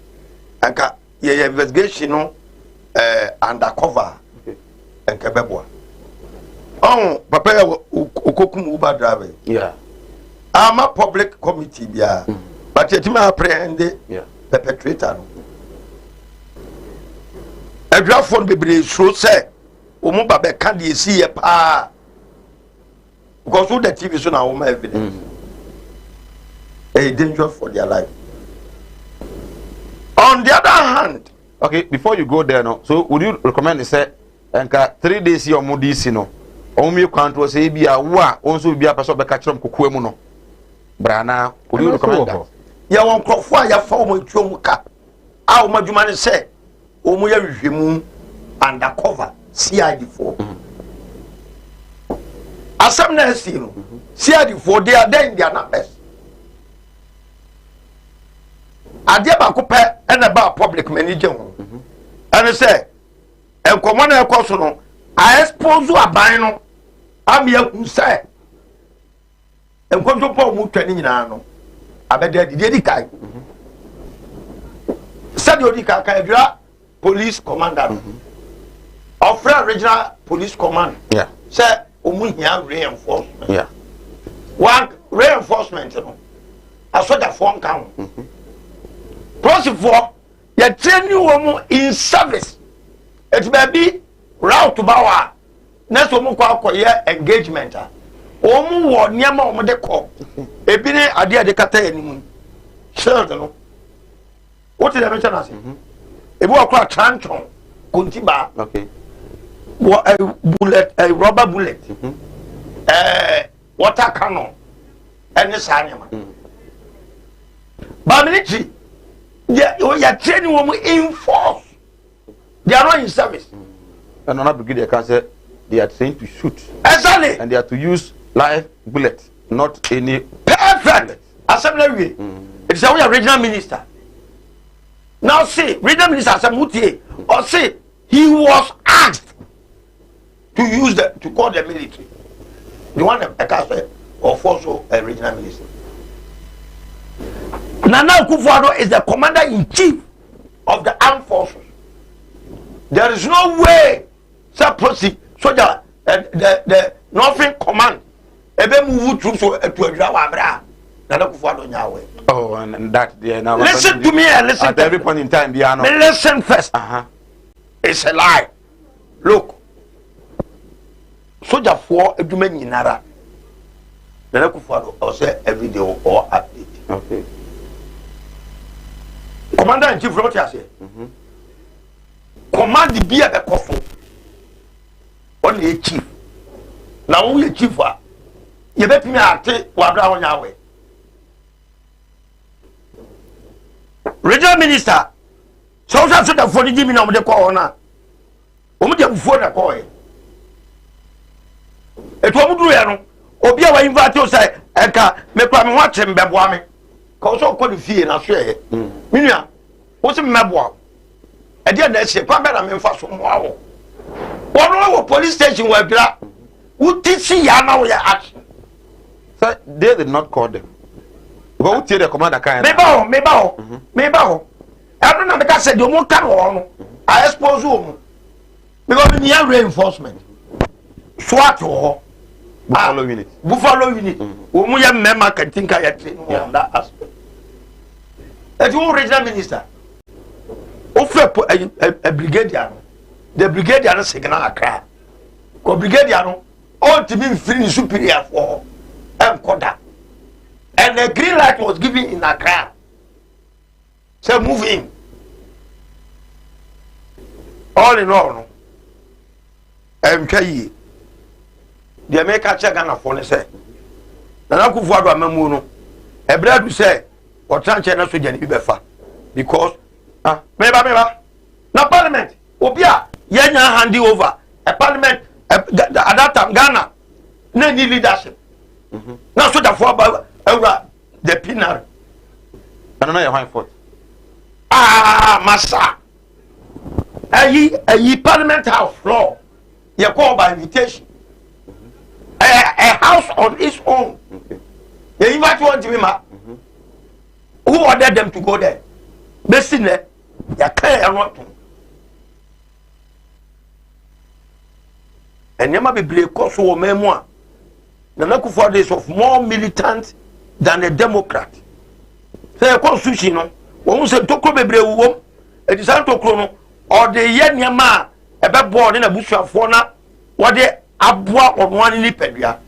Anka ye investigation no undercover. Okay. Anka beboa. Oh, papa okokum Uber driver. Yeah. Ama public committee bia. But etima apprehend yeah. Perpetrator no. Every phone be so say omo babe can dey see pa because all the TV so na omo evidence dangerous for their life. On the other hand, okay, before you go there no, so would you recommend say enka 3 days your modisi no omo kwanto say bia wo a onso bia person be ka kire mkokoa mu no brana would you recommend that? Ya won krofo a ya fa omo tuom ka a omo adwuma ne say omo ya hwehwemu undercover CID4 asam na asi no CID4 they are there in their numbers ade ba ko pe na ba public manager ho and say enkomo na ekoso no a expose aban no am ya ku say enkojo pa omo twani nyina no abeda di kai said you ka ka police commander of regional police command yeah say omuhia reinforcement yeah one reinforcement no asoja phone kan process for you train you in service it may be route to bawa next omu kwa akoye engagement omu wo niam omu de ko ebi ne ade kata enimu shield no what did I mention as ebi wakwa chanchon kontiba okay bullet rubber bullet water cannon and sanyama but military they training women in force they are not in service and on brigadier can say they are trained to shoot exactly and they are to use live bullet not any perfect assembly it's our regional minister now see regional minister Samutie or say he was asked to use to call the military the one that say or also a regional minister. Nana Kufuor is the commander in chief of the armed forces. There is no way proceed soldier the Northern command ebe move troops to Adra Nana Kufuor nyawe. Oh, and that yeah now listen to me and listen at every point in time Biano. Listen first. It's a lie. Look. Soldier for eduma nyinara. Nana Kufuor or say every day or update. Okay. Commander in chief what you say? Command the beer the coffin. Only a chief. Now we a chief you bet me ate wabra on your way. Regional minister, so for the Jimmy no de corner. omu de bufo na koye eto omu duru ya no obi a wa invite o say enka me kwa me ho akyem beboa me ka so ko de fie na so ye minua wo se meboa e de na ehye kwa be na me mfa so mo awo wono wo police station wa bira wuti si ya na wo ya action. So they did not call them. But who tell the commander kind? Me ba ho. I don't know because said you won't come on. I expose you. Because we need reinforcement. SWAT or Buffalo unit. Buffalo unit. We have member can think I train on that aspect. As you regional minister, offer a brigadier. The brigadier is signal a cry. Go brigadier all to be free superior for Koda. And the green light was given in Accra. So move in. All in all, MKE. The American check on a phone say. Nana Kufuor Amamuno. A brother to say, or Tranchana Sujan Ibefa. Because, meba. No parliament. Obia, Yanya handy over. A parliament, at that time, Ghana. No need leadership. Now, so the four the penal. I don't know your high foot. Massa. A parliament house floor. You call by invitation. A house on its own. You invite one to me, who ordered them to go there? Listen there. You can't want to. And you might be brave because you memoir. Nana Kufuor is of more militant than a Democrat. Say a constitution, no. When we say Toko Bebre wom, a design to chrono, or the Yanyama, a bad board in a bush of fauna, what they abwa or one in Nipedia.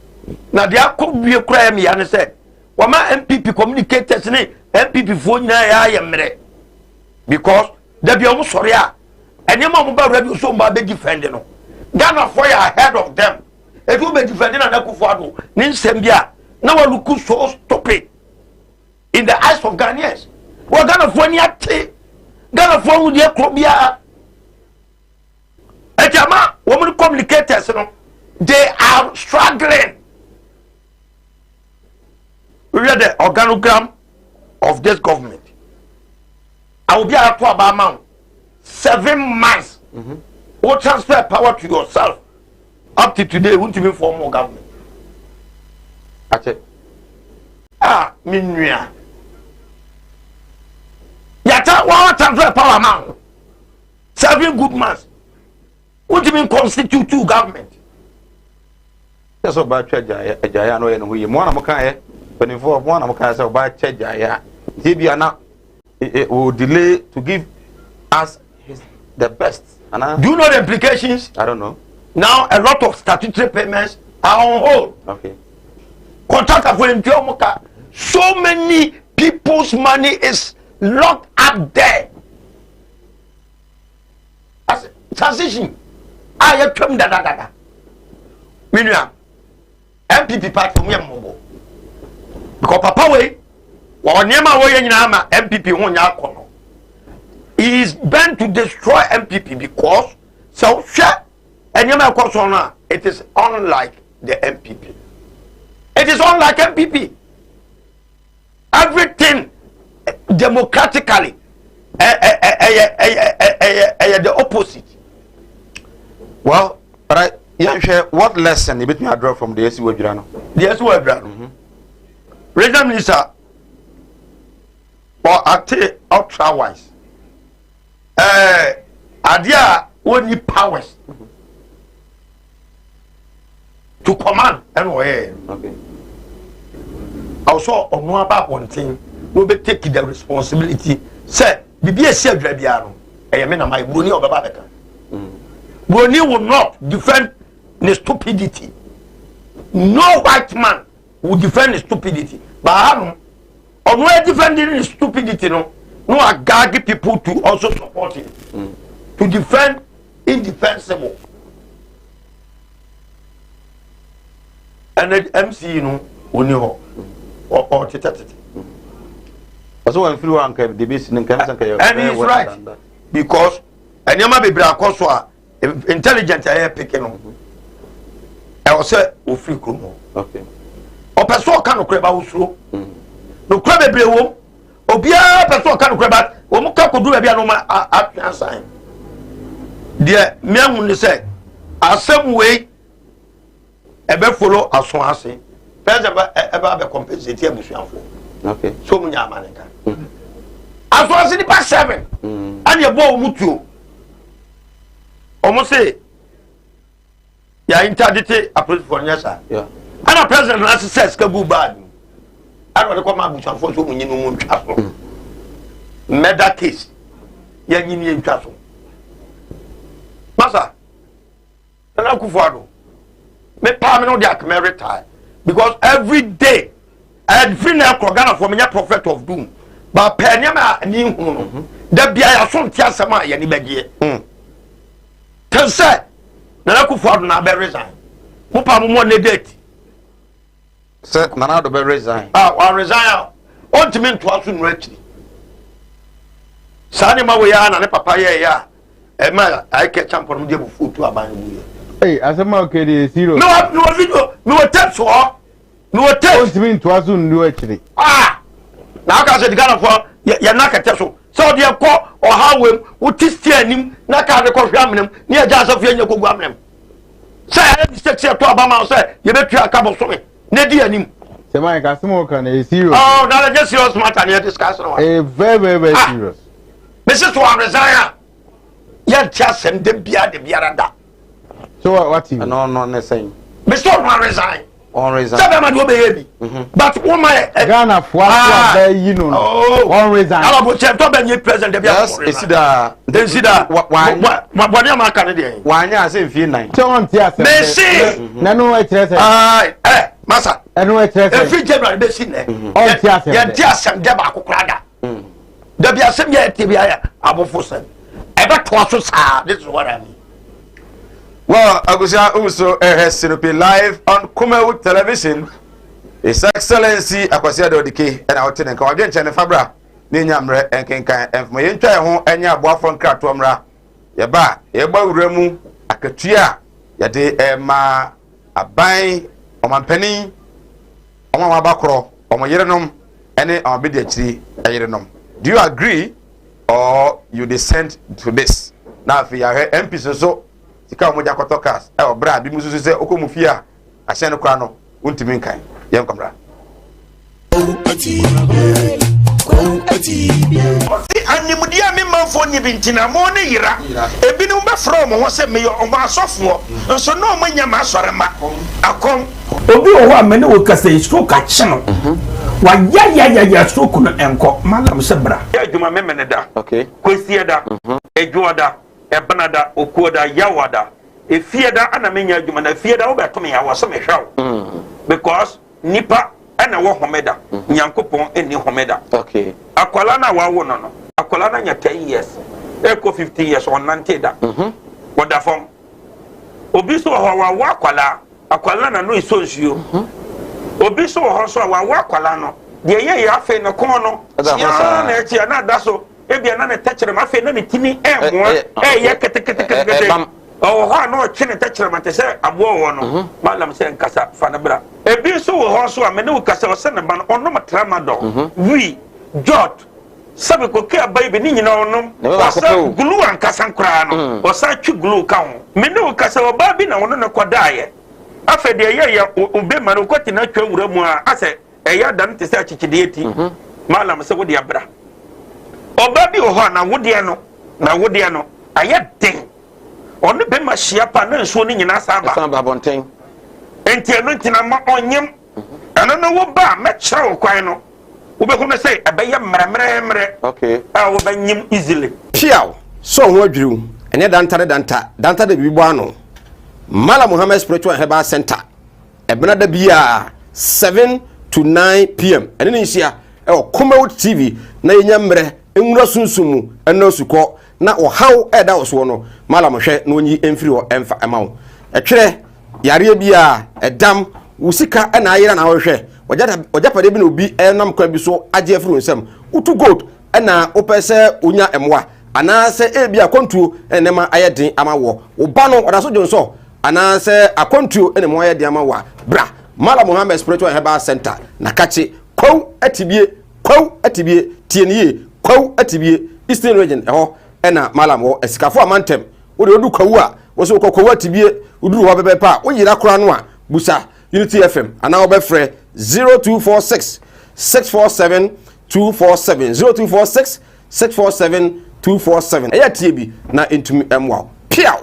Now there could be a crime, and said, Wama MPP communicators in MPP phone I am because there be almost sorry, and your mom about review so by defending. Ghana fire ahead of them. If you be defending an Akufo-Addo, Ninsembia, now look so stupid in the eyes of Ghanaians. We're Ghana for Niate, Ghana for Udia Krobia. Ejama, women communicators, they are struggling. We read the organogram of this government. I will be at about 7 months. Or transfer power to yourself. Up to today, won't you be for more government? Minuya. Yata, what transfer power man? 7 good months. What do you mean constitute 2 government? That's about Jaya, and we one of Mokaya, 24 one of Mokaya about Jaya. Tibiana will delay to give us the best. Do you know the implications? I don't know. Now a lot of statutory payments are on hold. Okay. Contract for Ndiomoka. So many people's money is locked up there. As transition. I have come da. Minua. MPP part from Yamobo. Because Papa way, or Nema way in Nama, MPP won Yakono. He is bent to destroy MPP because so and it is unlike the MPP. It is unlike MPP. Everything democratically the opposite. Well, but what lesson you bet me I draw from the SU Webjano? The SU Webjano. Regional Minister or active ultra wise. Idea only powers to command anyway. Okay. Also, on one about one thing, we be taking the responsibility. Say, be a self Drabiano. I mean, my Bruni of Babaka. Bruni will not defend the stupidity. No white man will defend the stupidity. But on where defending the stupidity, no are gagging people to also support him. To defend indefensible. And the MC, you know, or tete. Also, when flew on the base in Canada, and he's right. Because, and you might be Bracoswa, intelligent aye picking no e wo say o free kromo okay o person ka no kure ba wo suro no kure bebre wo obia person ka no kure ba wo mu ka kodu bia no ma atwan de me ahu ni say asem we e be follow aso ase president e ba be compensate abusuanfo okay so mu nya amaneka aso ase ni pa 7 ani e bo mutuo omo say ya interdite approach for nyasa yeah ana president na success ka bu bad ana de ko ma abusuanfo so mu nyinu mu ntwa so murder case ya nyini ntwa so masa na kufuado me pa me no dey retire because every day every na Ghana for me prophet of doom but penya ma ni hu no da bia ya so ntia asema ya ni bagie tense na kufuado na be resign mo pa mo ne date sir nana do be resign wa resign on timi nto aso no akiri sani ma we ya na ne papa ye ya e ma ai ke champion mo dey bu futu aban mu ye. Hey, asema okede zero. No video, no tape so. No tape. Don't mean to azu ndu actually. Na ka se digana for ya na ka so. So de ko o ha wem, wo tisti anim, na ka de ko hwa amnem, ne ya ja so fie nya kogu amnem. Say I be sexy to abama say, ye be tua ka bo so me. Ne di anim. Se man ka asema okane serious. Oh, na just serious matter ne discuss no. Very serious. Mrs. to resign. Ya tia sem de biara da. So what you? No, ne saying. Mr. Man resign. On resign. Seven man do be but woman Ghana for you know. On resign. Ala bo chef to be new president de bia. Yes, isida. Then sida. What am can dey? Wanya say fie 9. So on tia say. Messi. Na no e trese. Masa. E no e trese. E fi January be si ne. On tia say. Ya tia sem de ba kokora da. Da bia sem ya ti bia ya abofo sem. E be to aso sa. This is what I mean. Well, Agusia also Sinopi live on Kumawood television. His Excellency Akwasia Dodike and our tenant again Chene Fabra, Ninyamre and Kenka and from my entire home and your boy from Kratomra. Yaba, Yaba Remu, Akatia, Yade Emma, a buy, on my penny, on my bakro, on my yerenum, and on BDH, a yerenum. Do you agree or you dissent to this? Now, if you are MPs so. Tika moja kotokas e obra bi mususu se okomufia ahye no kwa no untimi nkan yem kamra oti animdia me manfo ni bintina mo ne yira ebinu be from ho se me yo o ma asofo nso no manya ma asore ma akom obi o ho amene wo kasa stroke a che no wa ya stroke no enko malam se bra ya djuma me mene da okay kwesi da ejuoda ebanada okuoda yawada efieda ana menya adwuma na fieda wo beto me yawo so me hwawo because nipa ana wo homeda nyankopon eni homeda okay akwala na wawo no akwala na nya 10 years eko 15 years on nanteda woda fom obi so ho wa akwala na no isonsuo obi so ho so wa akwala no de ye ya afi no kon no ya na echi na da so ebia na ne tachere ma fe na ne timi emwa ye kete o ha no chine tachere ma te se abo wo no malam se nkasa fa na bra ebi so wo ho so a me ne wo kasa o se ne ba no ono matrama do wi jot sabe ko ke abai be ni nyina onom o sa glue an kasa nkra no o sa twi glue ka ho me ne wo kasa o ba bi na wono ne kodaye afa de ye obe ma no kwati na twa wura mu a ase eya dan te se achichide eti malam se wo de abra oba bi ho na wode no aye den onu be ma hia pa na nso ni nyina saba bonten enti eno ntina ma onyem ana no wo ba me kire wo kwan no wo be ko say abaye mremre okay wo ba nyim easily piaw so ho adwiru ene danta da bibo ano Mala Muhammad Spiritual Herbal Center ebena da bia 7 to 9 p.m. ene ni hia Kumawood TV na yenyamre enwura sunsumu eno suko na ohaw eda oso no mala mohwe na onyi emfiri ho emfa emawo etwere yare bia edam usika na ayira na wohwe ojapade bi na obi enam kwa bi so age afiri nsam utu gold na opese onya emwa anase ebi akontuo enema ayeden ama wo oba no odaso jonso anase akontuo enema ayeden ama wa bra Mala Muhammad Spiritual Herbal Center na kachi kwau atibie tienie kwau atibie Eastern Region eho ena Malam wo esikafo amantem wo de odu kwawu a wo so kwau atibie uduru ho bebe pa wo yira kora no a busa Unity FM ana wo be frɛ 0246 647 247 0246 647 247 eya tie bi na entumi emwa piao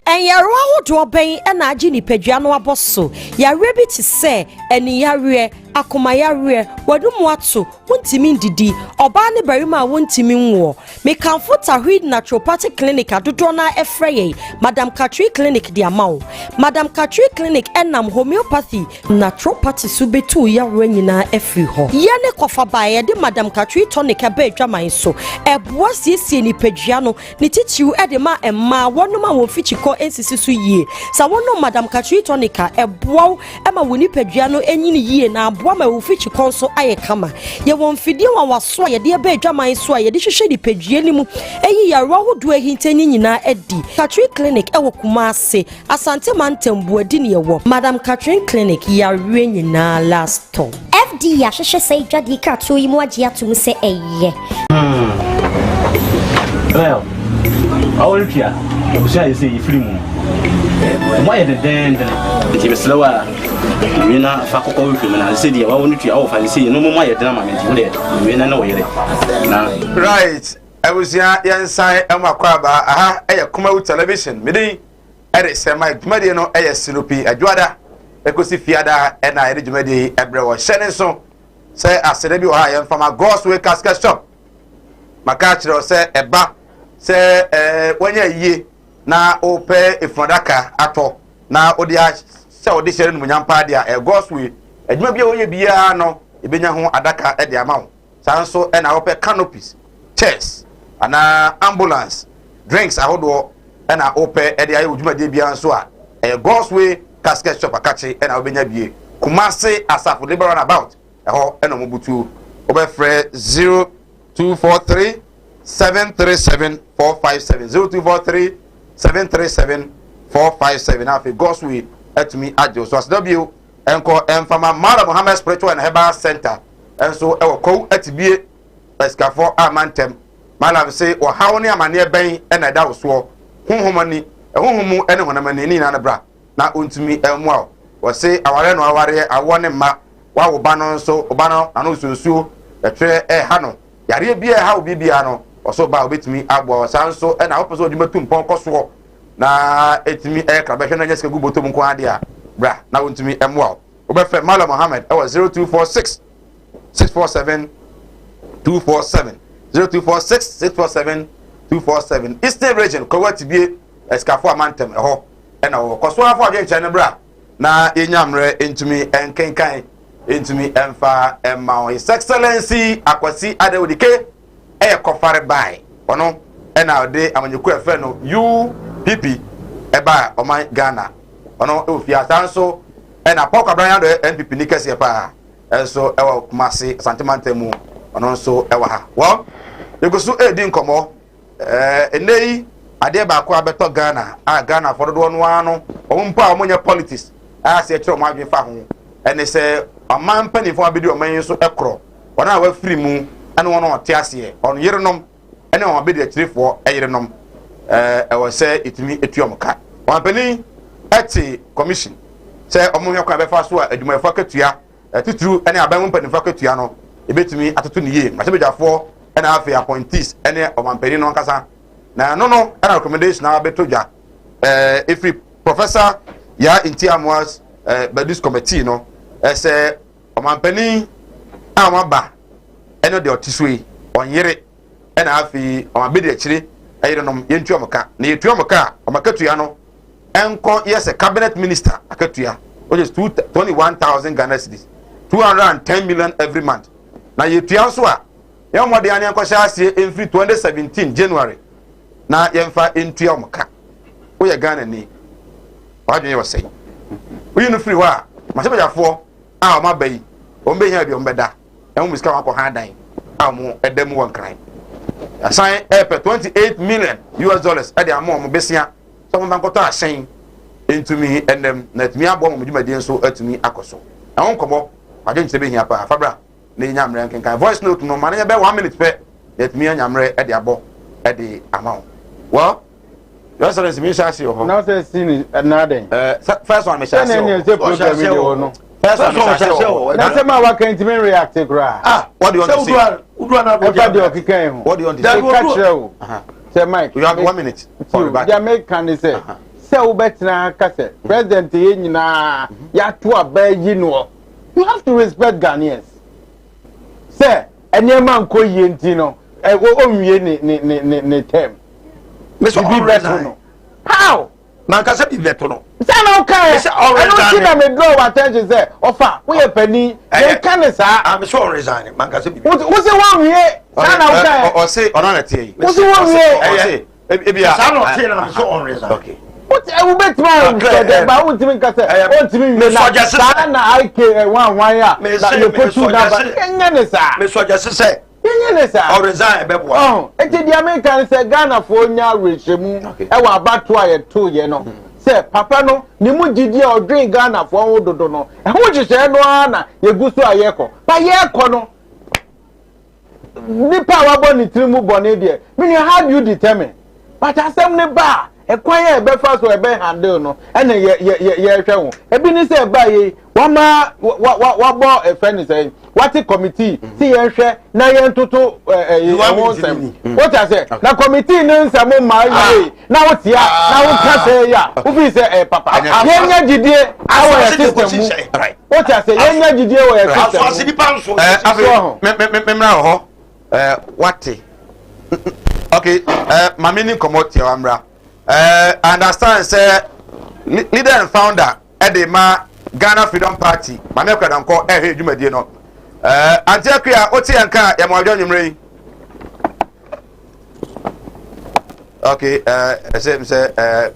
Ẹ̀yẹ̀rọ ahodoɔ bɛn ɛna agye nipadua no abɔ so yare bi te sɛ ɛniyareɛ akomayareɛ wadumu ato wontimi ndidi ɔbaa ne barima a wontimi nwoɔ mekamfo tahwid naturopathic clinic adodoɔ na ɛfrɛ yɛn Madam Katri clinic de ama Madam Katri clinic ɛnam homeopathy naturopathy so betu yareɛ nyinaa ɛfiri hɔ yɛne kɔfa baa yɛde Madam Katri tonic ɛbɛ adwaman so ɛboa siesie nipadua no ne titiw ɛde ma ɛmmaa wɔnom a wɔn fikyikɔ nsisi so yie sa wɔnom Madam Katri tonic a ɛboa ɛma wɔn nipadua no ɛnyini yie na aboa ma wɔn fikyikɔ nso ayɛ kama yɛ wɔn fidie wɔn waso a yɛde ɛbɛ adwaman so a yɛde hwehwɛ nipadua ne mu ɛyi yɛrɔ ahodoɔ ahintanyi nyinaa ɛdi Katri clinic ɛwɔ Kumase Asante Mantambu adi ne ɛwɔ Madam Katri clinic yɛareɛ nyinaa last stop FD ahwehwɛ sɛ dwadi ka to yi mu agye atum sɛ ɛyɛ well all pia obusia yi say free mu why the den the be slow we na fa kokko we free na say dia wa wonu tua wo fa say no mo ye den ma me de we na wo yere na right abusia yensan emakwa ba aha eye Kumawood television medi ere se my dwumade no eye silopi adwada ekosi fiada na ere dwumade ebre wo hyene so say asede bi wo ha yemfa ma Gospel casket shop maka kire se eba se wanya yie na ope ifrodaka ato na odi a se odi shere no nyampa dia Gospel adwuma bia woye bia no ebenya ho adaka e de ama wo sanso na ope canopies chairs ana ambulance drinks ahodo na ope e de aye adwuma de bia nso a Gospel casket shop akache na obenya bie Kumase Asafo liberal about eho na mobutu obefre 0243 737 457 0243 737 457 afi Gospel etumi ajo so asdabio enko enfama Mala Muhammad Spiritual and Herbal Center enso ewo ko atibie eskafo amantem Mala say o hawne amane ben na da so honhomani honhomu ene honamani ni na bra na ontumi emwa o say aware no aware awone ma wa wo ba no nso oba no na no sunsuo etwe ha yare bia ha obi bia no oso ba obetumi agbo sanso na opeso odimatum pon koso na etimi krabehwe na nyesika gubotom ko ade a bra na wontumi emwa obefe Mala Muhammad e 0246 647 247 0246 647 247 Eastern Region Kumawood bie eskafo amantem eho na wo koso afo ade nche ne bra na yenyamre entumi enkenkan entumi emfa emma His Excellency Akwasi Adewodike kofare bai ono na de amanyeku efe no UPP eba oman Ghana ono ofia sanso na Paul Kabran do NPP ni kese pa enso ewa Kumase Santimantemu ono nso ewa ha wo yegosu edi nkomo enei ade ba ko abeto Ghana Ghana fododo no ano ompa omonye politics se kire omo adwen fa ho ene se oman panifo abedi oman so ekro ona wa free mu ane wono te ase on yerenom ene on abedi akirefo yerenom ewo se itimi etuomka on pani ati commission se omo hwekwa be fa so adwuma fa katua tuturu ene aban panifo katua no ebetumi atoto ne ye masebejafo ene afi appointees ene omampani no nkasa na no ene recommendation na betodwa every professor ya intiamwas badus committee no se omampani amaba eno de otisui onyere ena afi omabedi akire ayirenom yentuomka na yetuomka omakatua no enko yes a cabinet minister akatua which is 21,000 Ghana cedis 210 million every month na yetua so a yomode ane enko shaase every 2017 January na yemfa entuomka wo ye Ghana ni wadwen yo sei we no free wa masebejafo a omabai ombe hia bi ombeda emu miska wako han dan amu edem won kran assign epe $28 million at the amount besia some bankoto asen into me and them net me abo mo djumadi nso atumi akoso na won kobo ade nse be hia pa fabra na nyamre nkenkan voice note no mane be 1 minute pe net me nyamre at the abo at the amount well your excellency me shall see now say see another first one me shall see no first one na say ma wa kan intimi react kra what do you want to say what do you want to say catch you say Mike you have 1 minute for back the American say say u betina ka say president ye nyina ya to abayi no you have to respect Ghanaians say enema nko yie nti no o nwie ne term me so resign how man ka say be beto no say no okay I don't see that me draw attention say offer we e pani they can say I'm so resign man ka say be wo say one wie say na okay o say ona na tie wo say one wie say ebia say no tie na so on resign okay what I will bet my so ba won timi ka say won timi me na na IK wan ya na you put two number enya ne sa me so just say enya ne sa or resign be boy enti the American say Ghana for nya rehwemu e wa abato aye to ye no say papa no ni mu gidi e odwen Ghana for ho dodo no e ho gise no ana ye guso aye ko ba ye ko no ni pa wa bo ni trimu bo ne de me how do you determine but asem ne ba ekwan ya ebe fa so ebe handle no ene ye hwe ho ebi ni say ba ye wa bo e friend say what committee see ye hwe na ye ntoto won sem what I say na committee ni nsem ma ye na wo tia na wo ka say ya wo fi say papa ye nya gidie awo ye system what I say ye nya gidie wo ye system so asidi pan so me mra ho what okay mama ni comot your amra understand say leader and founder edema Ghana Freedom Party mama kwa dan ko dwumadie no antiakria oti anka ya mwadwo nyumre okay say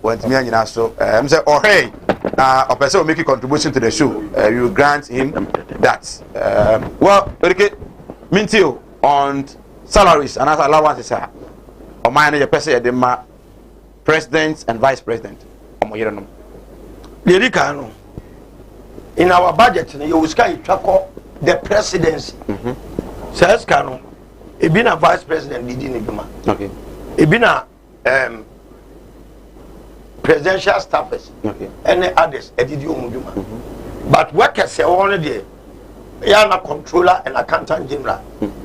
want me anyina so say hey a person will make a contribution to the show you grant him that well okay mintio on salaries and as allowances are o man your person edema president and vice president omoyere no in our budget you will sky twako the presidency says kanu e bi na vice president didi ne bima okay e bi na presidential staffers okay and others edidi omuduma but workers say one there ya na controller and accountant general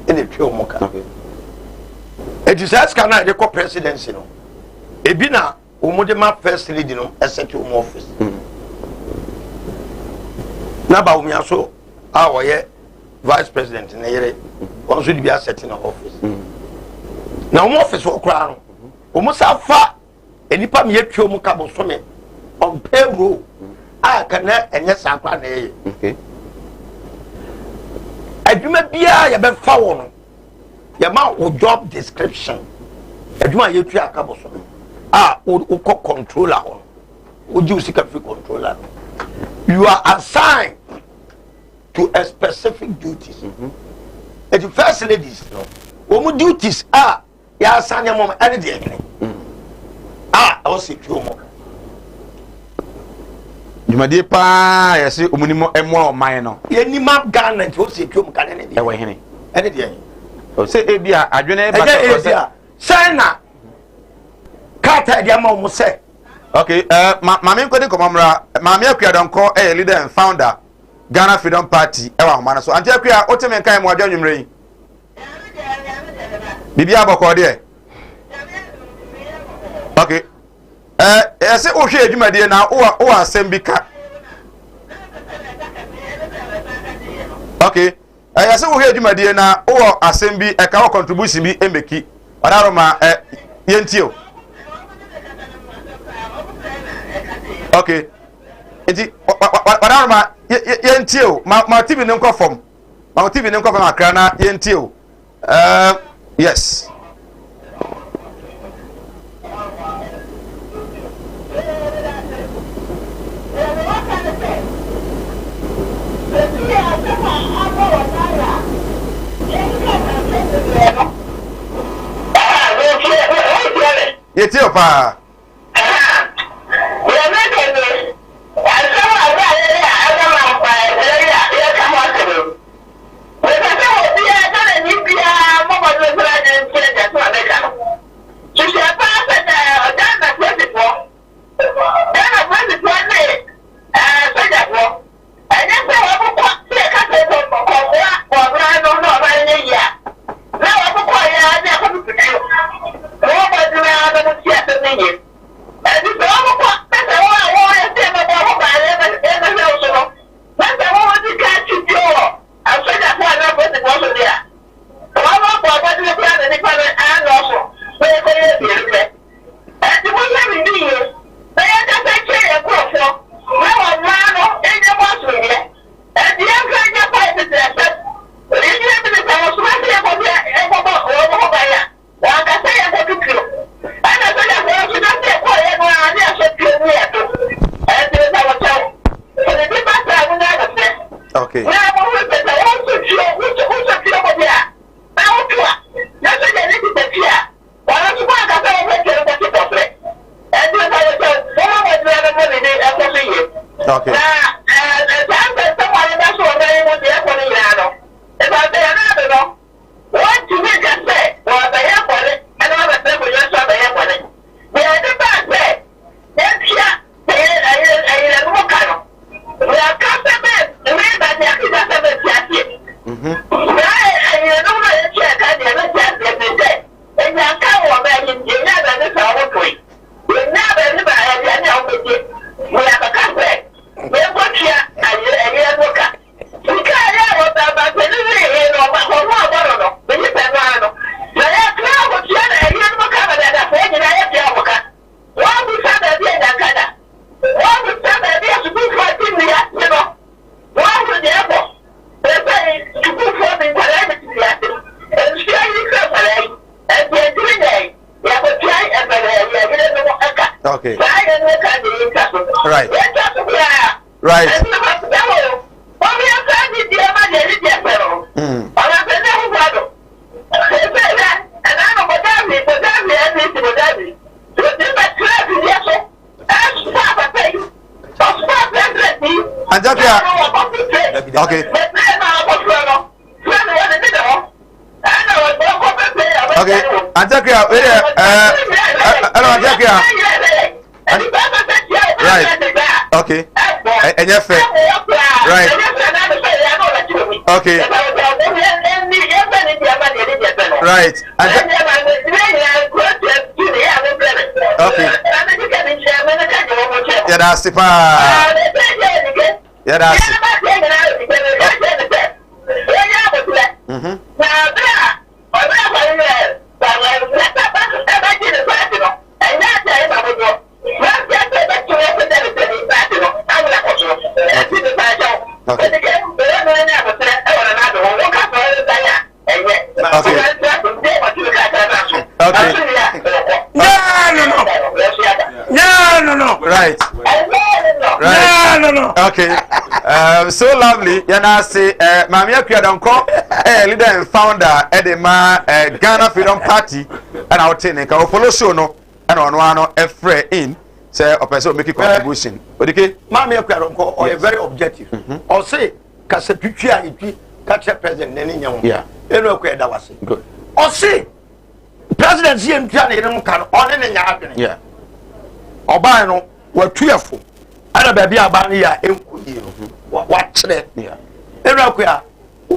in the trio moka okay it is says kanu the presidency no e bi na omudema first lady no executive office na ba umia so awoye vice president na yere won so di bia setting office na um office wo kra no um sa fa enipa me yetwa mu ka bo so me on payroll aka na enye sa kwa na ye okay adwuma bia ya be fa wo no ya ma wo job description adwuma yetwa aka bo so wo controller ho wo ji usika free controller you are assigned to a specific duties. The first ladies, no, duties are ya assign your mom any day. I also secure more. You my dear pa, I say umunimo emo minor. Any map Ghana to secure Canada. Away henny. Any day. Oh, say Abia, I don't know. China. Kata diamo mo say. Okay, mama ko de komamra, mama akua don ko leader and founder Ghana Freedom Party e wa homa na so. Anti akua oteme kan mo adwa nwumre yi. Bibi aboko de. Okay. Ese o hwe adwumade na o asem bi ka. Okay. Ese o hwe adwumade na o asem bi e ka o contribution bi emeki. Odaroma yentio. Okay. Enti wadama yentio ma TV ne nkɔ fam. Ma TV ne nkɔ fam akra na yentio. Yes. Yeti opa. So lovely. Yana say, Mamia Kwadonko, leader and founder at the Ghana Freedom Party, and our tenant, our follow show no, and on one every in, say, a person make a contribution. But okay, Mamia Kwadonko, or very objective. Or say, Casaputia, catch a president, any young, yeah, that was good. Or say, President Zion can on any happening, yeah. Or by no, were cheerful. Ana baby abani ya enkuyi watch it yeah era kwa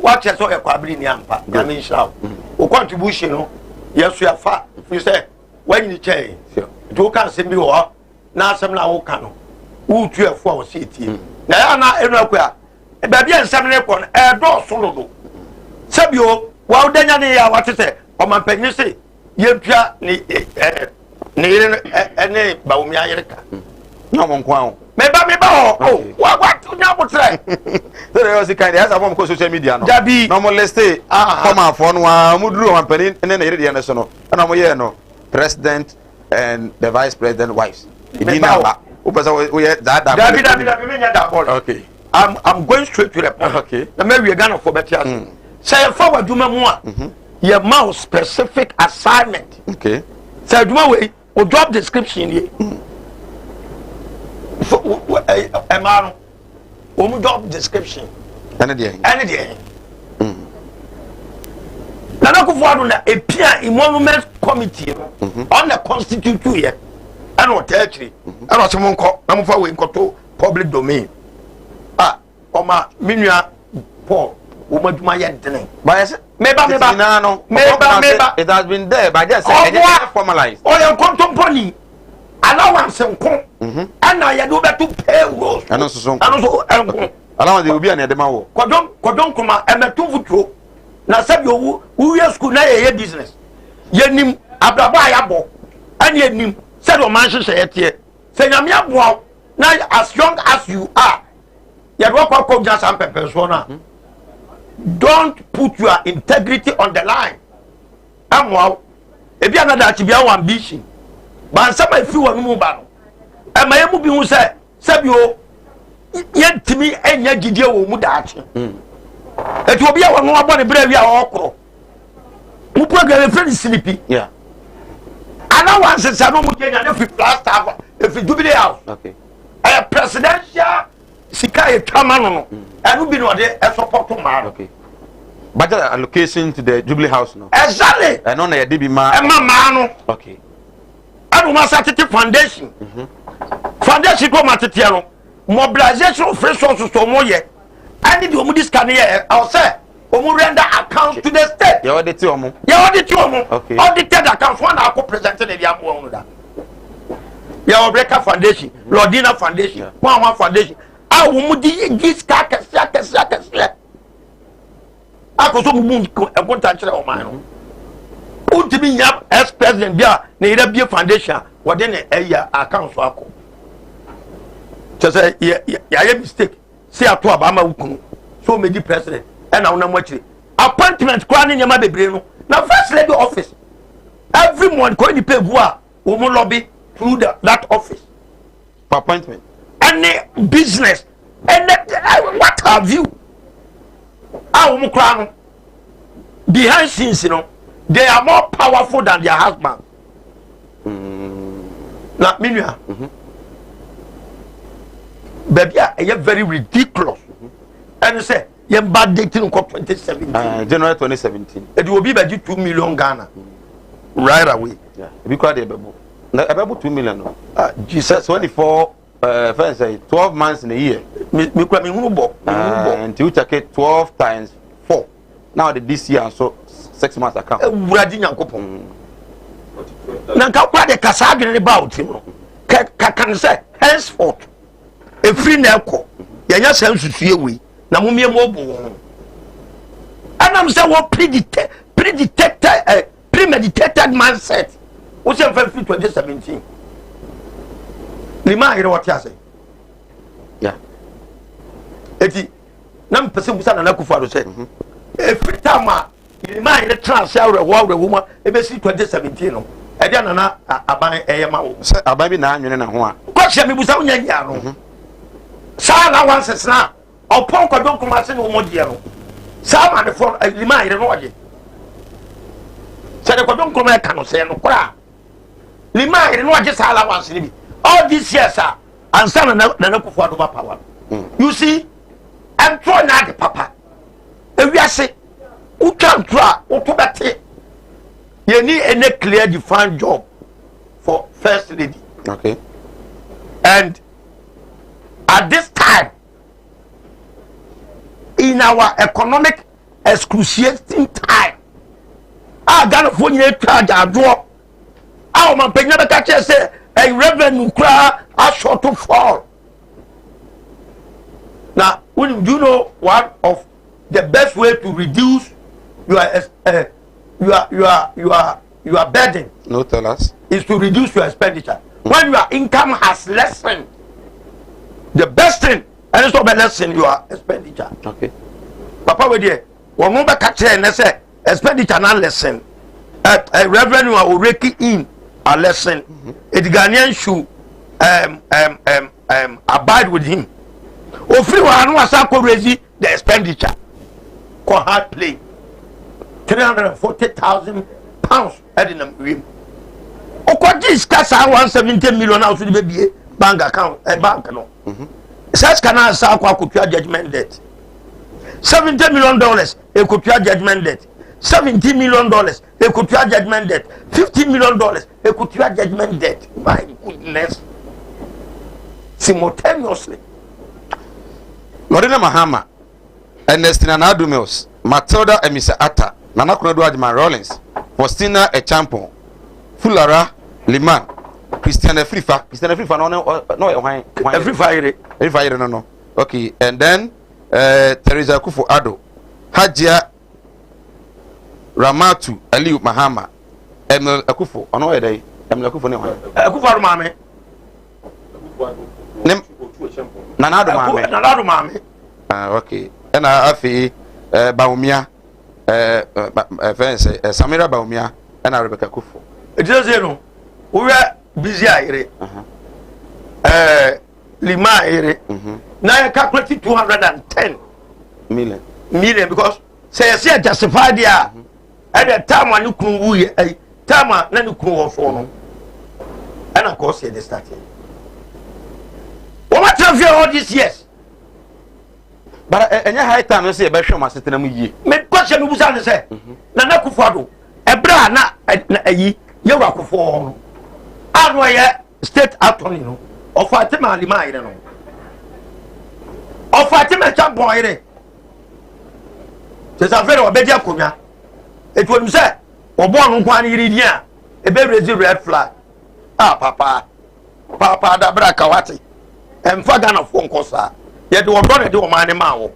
watch so e kwabiri ni ampa na me nshaw o contribution no yesu ya fa fi say when you change do kan se bi ho na asem na wo kan no wo tuafo a wo se tie na ya na era kwa baby ensem ne ko e do so do sabio wa odanya ne ya watete o mampanyi se yentua ni ne ba wo mi ayereka no mo nkwa Meba what to nyabotire so they also kind as am ko social media no Jabi no mo liste come out for no muduru mampani ne na yere de so no na mo ye no president and the vice president wives idina okay I'm going straight to the point. Okay. The maybe we're gonna for better. Say forward Juma Mua. Your mouse specific assignment. Okay. Say Juma way o job description ye e ma no o mu job description ene de Nana Kufuor na epia emolument committee on the constitute ye and what actually and what someone call na mo fa we nkoto public domain oma minua Paul wo maduma ye dene but meba it has been there but just say formalized o ye contemporary allowance nko and na ye do beto pay rules ano so allowance de obi an de ma wo kodon kuma emeto futuro na sabi owu uwe school na ye business yenim abrabo ayabo and yenim said o man hye ye say nyame abo na as young as you are you do kwa just am pepper so na don't put your integrity on the line amwa e bia na da chi bia one ambition ban sama fi wonu mu ba no e ma ye mu bi hu say sabi o yentimi enya gidie wo mu da achi eti obi a wono abone bra wi a okro mu program friend sleepy yeah ana wan se sa no mu genya na fi plaster fi jubilee house okay a presidential sika e twama no anu bi no de e support ma okay budget allocation to the jubilee house no exactly and on the bi ma e ma no okay anu ma satete foundation foundation ko ma tete no mobilization of resources to mo ye ani di omu scan here I say omu render account to the state you audit omu okay audited account one akọ present na dia mo onu da ya Obreka foundation Lordina foundation one foundation a omu di ska kese akoso mu ekonta kire o man no ultimi nya ex president bia na ira bia foundation wode na eya account so akọ say ya mistake say ato abama wukunu so me di president and na una mwachire appointment kwa ni nyama bebre no na first lady office every month ko ni pay bua wo mo lobby through that office for appointment any business and what have you wo mo kra no behind scenes you know they are more powerful than their husband na minua baby are very ridiculous and say you bad dating in 2017 January 2017 it will be by 2 million Ghana right away yeah we call the about 2 million no Jesus 24 first say 12 months in a year me hunu bo and you take 12 times 4 now this year so 6 months account wuradi nyankopon na ka kwa de kasa adwene ba otimo ka kan say henceforth a free neko yanya sansusue we na mumie mo bo anam say what premeditated mindset we say for 2017 lima here what you say yeah eti nam pese musa na Kufuor say every time lima here transfer we woman e be 2017 no e dia na aban eyema wo say aban bi na anwene na ho a ko hye me busa unya nya no sa na wanses na opon ko don kuma se no mo die no sa ma ne for lima ire no oje se de ko don kuma e ka no se no kora lima ire no oje sa la wanse ni bi all this years ansa na Kufuor do ba power you see I'm trying na the papa e wiase u kan try u to bete you need a clear defined job for first lady okay and at this time in our economic excruciating time Ghana for you charge adwo man penya be ka say a revenue cry a short to fall now when you know one of the best way to reduce your burden no tell us is to reduce your expenditure when your income has lessened the best thing and it's not lessen your expenditure okay papa we there one no be catch and say expenditure na lessen revenue will rake in a lesson it Ghanaian should abide with him ofri wa anu asa ko raise the expenditure ko hard play 340,000 pounds edinam wim Okwaji skasa 170 million now to the baby bank account bank no. Such can answer akwa judgment debt. $70 million a kutua judgment debt. $70 million a kutua judgment debt. $50 million a kutua judgment debt. My goodness. Simultaneously. Lorena Mahama, Ernestina Nadu Mills, Matilda Emisa Atta, Nana Kunodo Adman Rollins, Faustina Echampon, Fulara Liman, Christiana Frifa no every fire no. Okay, and then Teresa Kufu Ado, Hajia Ramatu Aliu Mahama, Emil Akufo, on all day, Emil Akufo no. Akufo mame. Nanado mame. Okay. And I have Baumia, Samira Baumia, and Rebecca Kufo. It is you. We are busy. Lima ere. Now you calculate 210 million because say justify there. At the time when you can time when you can for and of course they started. What have you all these years? But any high time you say about show my system ye. Me question you say na Kufuado. Ebra na yi yewa Kufuo. Anwa ye state attorney no. Of Fatima Lima ire no. Of Fatima Champion ire. Se sa fere obedi akonya. It would say obo anu kwa ni iri dia. E be raise red flag. Ah papa da bra kawati. Emfa Ghana fo nkosa. Ye de odo ne de o mane ma wo.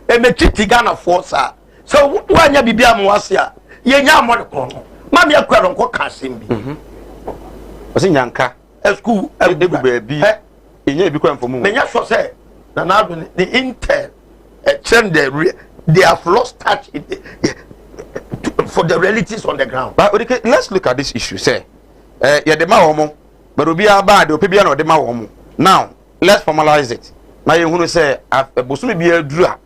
E me titi Ghana fo sa. So wanya bibia mo wase a ye nya mo de kono. Ma me akwaro nko ka asem bi. Osi nyanka. School egu baabi. Enye bi kwa mfomu. Me nya so say na na do the intel change they have lost touch for the realities on the ground. But okay, let's look at this issue. Say, yeah, the ma but obi aba de obi na de ma womo. Now, let's formalize it. Na ye hunu say bosumi bi aduru a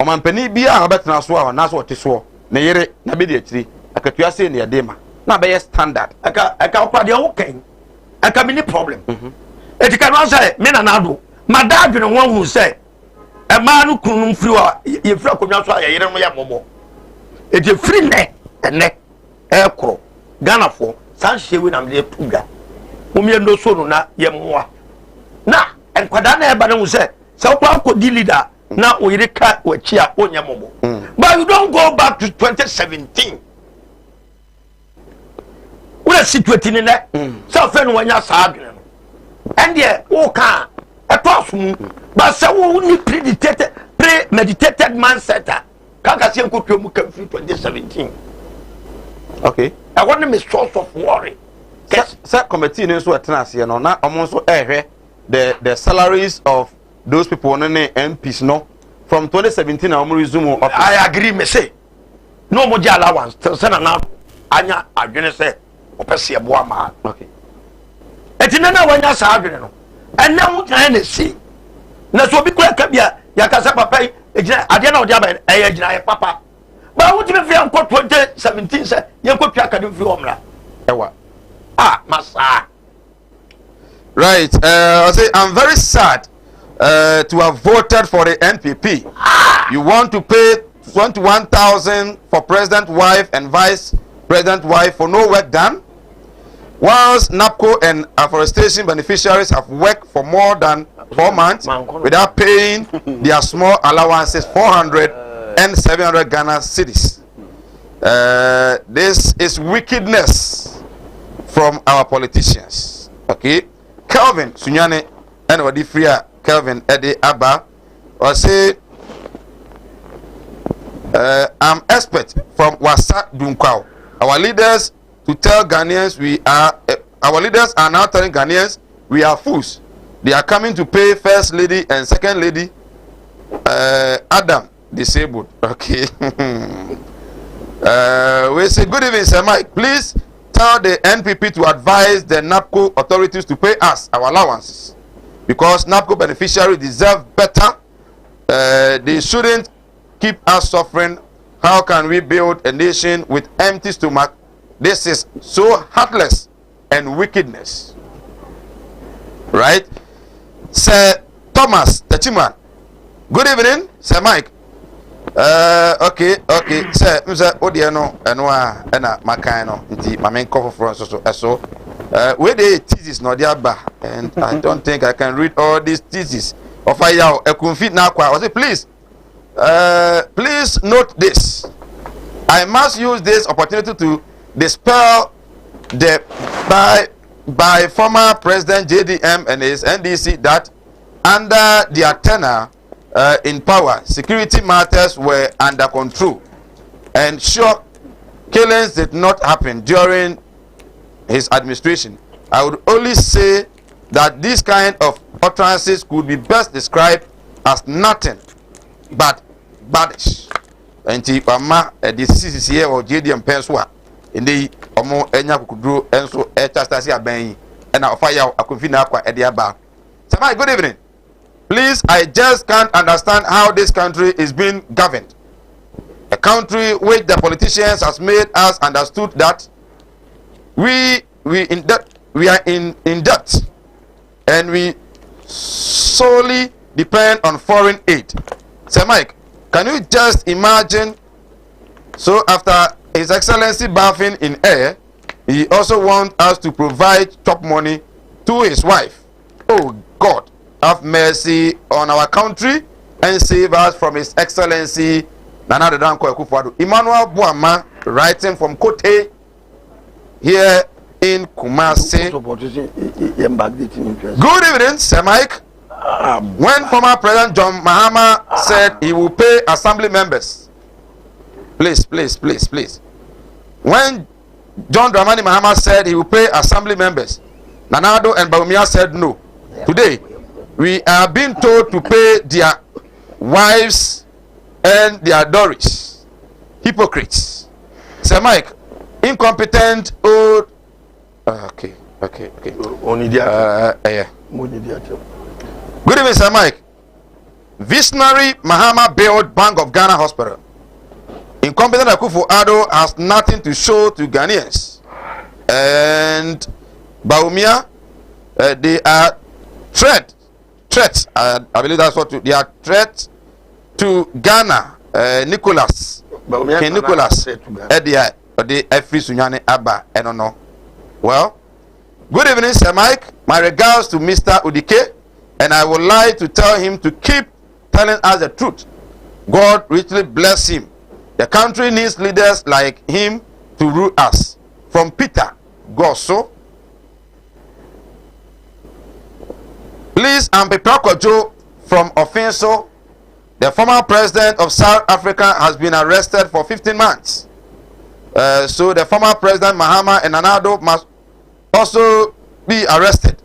omampani bi a obetena so a na so te so na yere na be de akiri akatua say na de ma na be standard aka okwa de wo kan aka mini problem etika no say me na nado madadwene ho hu say e ma no kunum firi wa ye firi akonwa so a ye yere mo ya momo e de firi ne ene e kro Ghana fo san hyewe na me de tuga mumye ndo so no na ye moa na enkwada na eba na hu say so kwa ko di leader na oyire ka wachi a onya momo but you don't go back to 2017 we situation in there so fe no wanya sa adwene no and there wo ka etosum but say wo ni premeditated mindset kaka se nkotwa mu ka 2017 okay I want me source of worry sir committee no so etena ase no na omo so ehwe the salaries of those people on the MPs no from 2017 na resume office. I agree me say no more allowance say na anya adwene say opese ebo ama okay etina na wanya sa adwene no ena mu tan na si na so bi kura ka bia ya kasa papa ejina ade na odi aba ejina ye papa ba wo ti me fi anko 2017 say ye ko twa ka de fi omra ewa masa right I say I'm very sad to have voted for the NPP. You want to pay 21,000 for president wife and vice president wife for no work done, whilst NAPCO and afforestation beneficiaries have worked for more than 4 months without paying their small allowances 400 and 700 Ghana cedis. This is wickedness from our politicians. Okay, Calvin Sunyane and Wadifria Kelvin Eddie Abba or say I'm expert from Wasa Dunkwao. Our leaders to tell Ghanaians our leaders are now telling Ghanaians we are fools. They are coming to pay first lady and second lady Adam disabled. Okay. We say good evening, Sir Mike. Please tell the NPP to advise the NAPCO authorities to pay us our allowances, because NAPCO beneficiaries deserve better. They shouldn't keep us suffering. How can we build a nation with empty stomach? This is so heartless and wickedness. Right? Sir Thomas Techiman. Good evening, Sir Mike. Okay. Sir, Mr. Odiano, and Macano, my main cover for us. So, where the thesis no diaba, and I don't think I can read all these theses. Of I confit now. I say, please note this. I must use this opportunity to dispel the by former President JDM and his NDC that under their tenure in power, security matters were under control, and sure, killings did not happen during his administration. I would only say that this kind of utterances could be best described as nothing but baddish. And the CCCA or JDM Penswa in the Omo Enya Kukudru and so Echastasi Aben and our fire Akufina Kwa Ediaba. Samai, good evening. Please, I just can't understand how this country is being governed. A country which the politicians has made us understood that we are in debt, and we solely depend on foreign aid. Sir Mike, can you just imagine? So after His Excellency bathing in air, he also wants us to provide top money to his wife. Oh God, have mercy on our country and save us from His Excellency Nana Danko Akufo-Addo. Emmanuel Buama, writing from Kote here in Kumasi. Good evening, Sir Mike. When former President John Mahama said he will pay assembly members, please. When John Dramani Mahama said he will pay assembly members, Nanado and Bawumia said no. Today, we are being told to pay their wives and their daughters. Hypocrites. Sir Mike, incompetent old. Okay. Yeah. Good evening, Sir Mike. Visionary Mahama built Bank of Ghana Hospital. Incompetent Akufo-Addo has nothing to show to Ghanaians. And Bawumia, they are threats. I believe that's what they are threats to Ghana. Nicholas, Edia, the Efri Sunyane Abba, I don't know. Well, good evening, Sir Mike. My regards to Mr. Udike, and I would like to tell him to keep telling us the truth. God richly bless him. The country needs leaders like him to rule us. From Peter Gosso. Please, I'm Pepe Kojo from Offenso. The former president of South Africa has been arrested for 15 months. So the former president Mahama and Nanado must also be arrested.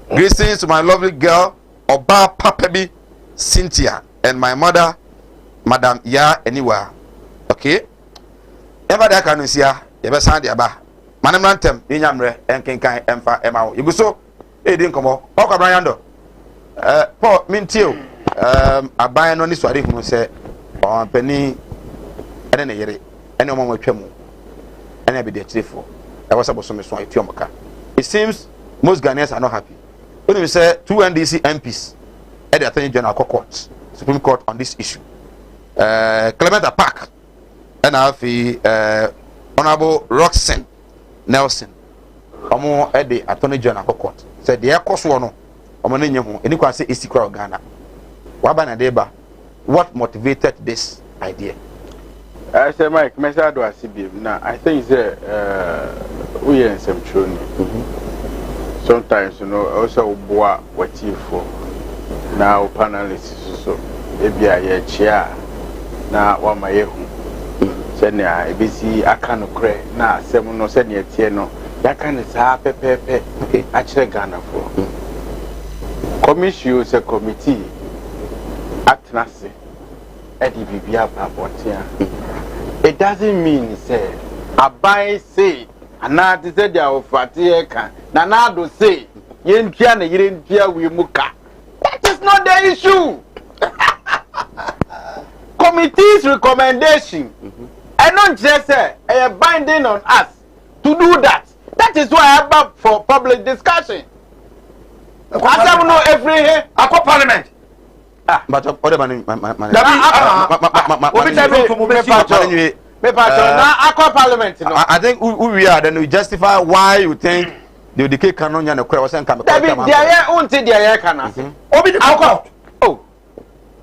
Greetings to my lovely girl, Oba Papebi Cynthia, and my mother, Madam Ya Anywhere. Okay? Ever there can you see her? You better sound the Aba. Manamrantem, Inyamre, and Kinkai, Emfa, Emma. You go so, it didn't come up. Oka Briando. Paul, Mintio, a buy no Niswadi who say, or penny, and then a year, and no one will tremble. And I be there for. I was about some swan Tiomaka. It seems most Ghanaians are not happy. When we say 2 NDC MPs at the Attorney General Court, Supreme Court on this issue. Clement Park, and I have Honorable Roxanne Nelson, Omo at the Attorney General Court. Said the air cost one, Omonino, and you can say it's the Ghana. Wabana Deba, what motivated this idea? I say, Mike, Messado Asibim. Now, I think we are in some training. Sometimes, you know, also what you for. Now, panelists, so maybe I chair. Now, what my said, I busy, I can't cry. Now, seven no said yet, no. That kind of happy, actually, Ghana for. Commission is a committee at Nasi. It doesn't mean say I buy say and now they said they are Fatia Nanado say Yen Piana Yen Pia Wimuka. That is not the issue. Committee's recommendation and not just say a binding on us to do that. That is why I am for public discussion. I don't know every here. I parliament. But what about I think we are then we justify why you think the decay canon and the cross and come. There won't say there can I say. Oh,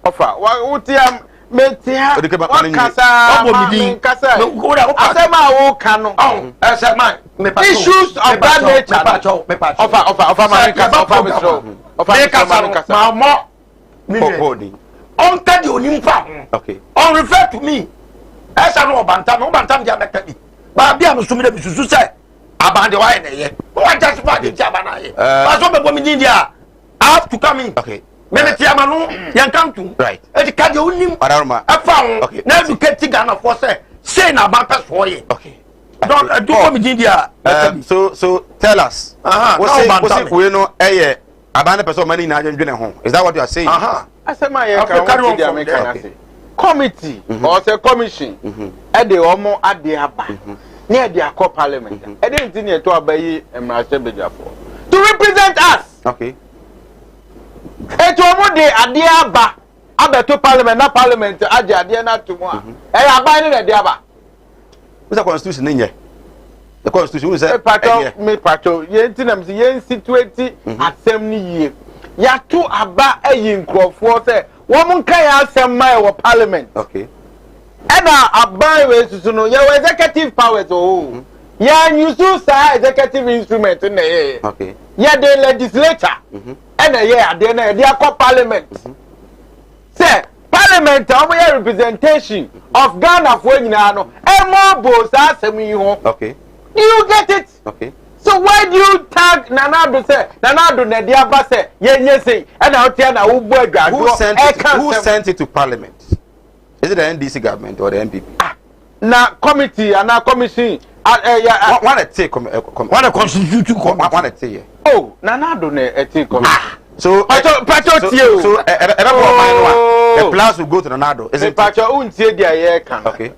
offer. What am Metia? Issues of that nature. On tell you okay. On refer to me. As I know Bantam Jamaica. But I'm assuming that you say about the wine. What just about the Jabana? But some people in India have to come in. Okay. Many Tiamano, young come to. Right. And the Kadio, I found. Okay. Now you get Tigana for say about us for you. Okay. Don't do come in India. So tell us. What's it we know a abandoned person money in Argentina home? Is that what you are saying? I said my committee or say commission at the Omo at the Abba near the Accord Parliament. I didn't think to obey to represent us. Okay. It's almost the Adiaba Abba to Parliament, not Parliament, Adiana to one. I abandoned at the Abba. What's the constitution in here? The constitution is a patrol, yen situated at 70 years. Ya two Abba a yin crop for say. Woman can some my parliament. Okay. And a buy ways to know your executive powers. Oh, yeah, you so say executive instrument in the air. Okay. Yeah, the legislature. And a year, then they are called parliament. Say, parliament, our representation of Ghana for Nano, and more boss as a me home. Okay. Do you get it? Okay. So why do you tag Nanado say Nanado Nediaba say yes and out here now who sent it to parliament? Is it the NDC government or the MPP? Na committee and na commission one take one a constitution one a take. Oh, Nanado ne take so the plans will go to Nanado. Is it Pacho untie dia ye kan? Okay.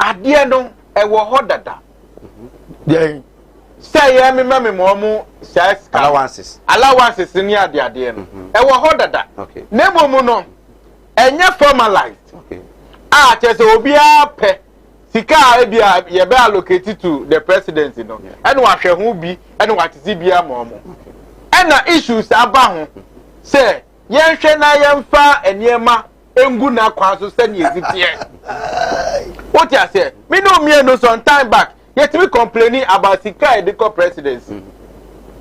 Ade no e wo hodada. Then say ya me momu says allowances ni ade no e wo hodada. Okay. Nebomu no enye formalized. Okay. Chese obi a pe sika e bia ye be allocate to the presidency no. And wa hwe ho bi and wa tisi bia momu. And na issues aba ho say yen hwe na yen fa eniema engu na kwa so se ni ezitie. What you say? Me no some time back. Yet we complaining about sika ediko presidency.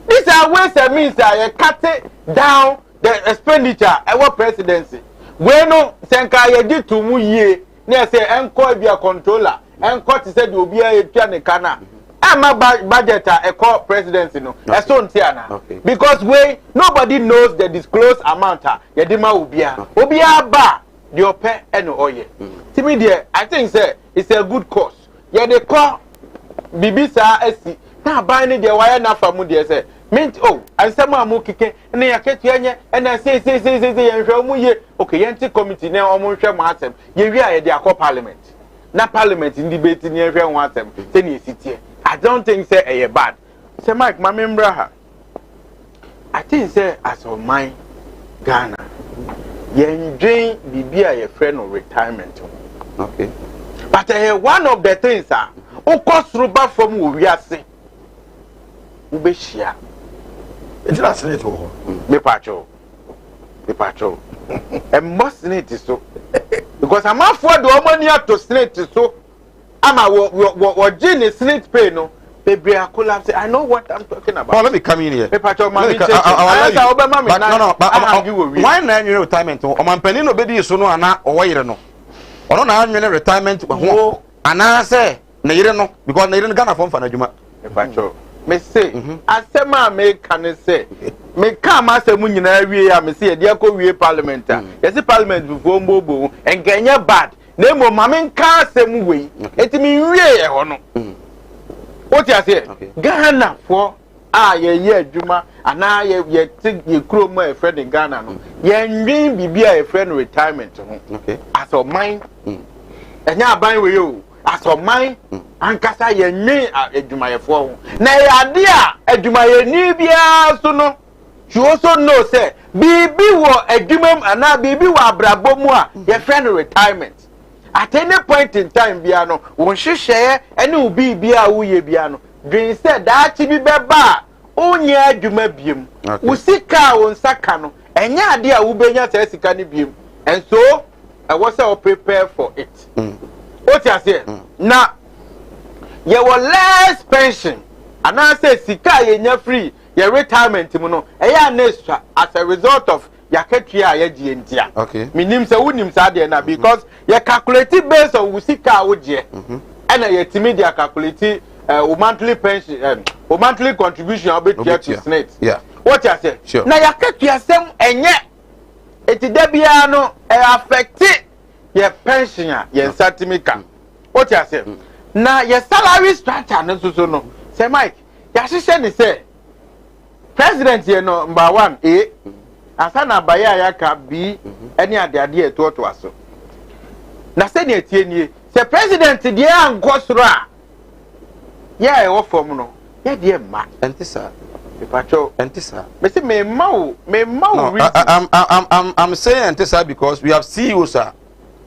These are ways and means that you cut down the expenditure our presidency. We no senka ye di to mu ye na say enko bia controller enko ti say di obi a etua ne kana ama budget a call presidency no e so ntiana because we nobody knows the disclosed amount ye di ma obia ba the ope eno oye timi there I think say it's a good cause ye dey call bibisa esi na ban ne de wire na famu de say mint oh ansema amu kike na ya ketu enye na say ye hwe mu ye okay yenti committee na omu hwe mu atem ye wi a ye de akọ parliament na parliament in debate ni hwe mu atem say na esitie I don't think say e bad say Mike ma membra ha I think say as of mine Ghana ye dream bibia ye friend of retirement okay but one of the things ukosruba from wiase ubeshia etira senate ho me pacho e must senate so because I'm afford the money to senate so ama wo gene senate pay no bebre collapse I know what I'm talking about. Oh, let me come in here. Me pacho mami check. Why na annual retirement o man penin no bedi so no ana owoyire no ono na annual retirement ho ana say na yire no because na yire no Ghana form fa na djuma me pacho me say asema me kan say me ka ma asemu nyina wie ya me say ye dia ko wie parliament yes parliament before mbobo engenye bad na mo ma me ka asemu we etimi wie ye ho no what you say Ghana for ye adwuma ana ye kuro ma e friend in Ghana no ye nwin bibia e friend retirement ho okay as of mine enya aban we yo as of mine ankasa ye nwen adwumayefo ho na ye ade a adwumayeni bia so no you also know say bibi wo adwumam ana bibi wo abrabomu a ye friend retirement at any point in time bia no won hwehweye ene ubi bia wo ye bia no dream say that bi beba onye adwuma biem wo sika won saka no enya ade a wo benya say sika ne biem and so I was prepare for it. What you say? Now, you will less pension, and I say sika ye free, your retirement no. Extra as a result of your ketria ye GNT. Okay. Minim se unim sa de na because you calculate based on sika woje. And you timid calculate monthly pension, monthly contribution obet to Senate. Yeah. What you say? Sure. Now your ketria sem enye. Eti debia no affect your pension your certificate. What you say? Na your salary structure no so no. Say Mike, ya hye ni say president here no number 1 A asa na baya ya ka B any ade to aso. Na say na etie nie. Say president dey ankosoro a ya e wo form no. Ya dey ma. Enti sir. Antisa. I'm saying Antisa because we have CEOs, sir.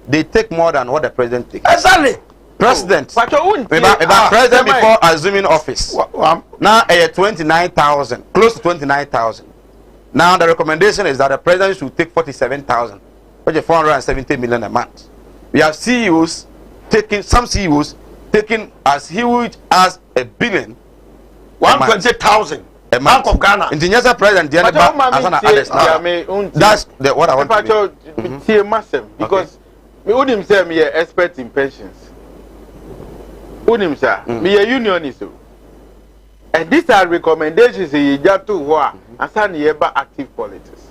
They take more than what the president takes. Exactly. President. President before assuming office. Now 29,000, close to 29,000. Now the recommendation is that the president should take 47,000, which is 470 million a month. We have CEOs taking, some CEOs taking as huge as $1 billion. 120,000. A month of Ghana. Engineers president, that's what I want to be massive because me unim say me expert in pensions. Unim sir, me a unionist. And these are recommendations you just to what and eba active politics.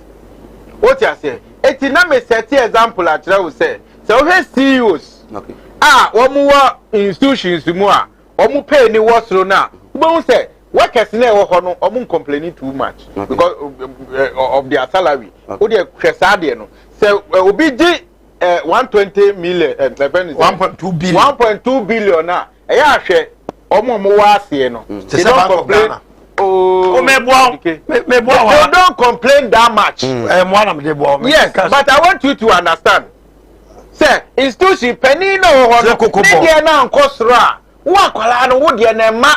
What you say? Eti na me set example at will say. So we CEOs. Okay. Omu institutions mu a omu pay ni wasro na. Who say workers na wo ho no omu complaining too much because of their salary. O dey kwesa de no. Say obi di 120 million 1.2 billion 1.2 billion na e ya hwe omu wa ase no. They don't complain. They don't complain that much. Yes, but I want you to understand. Say institution penny no ho no. Dey na nkosra. Wo akwala no wo dey na ma.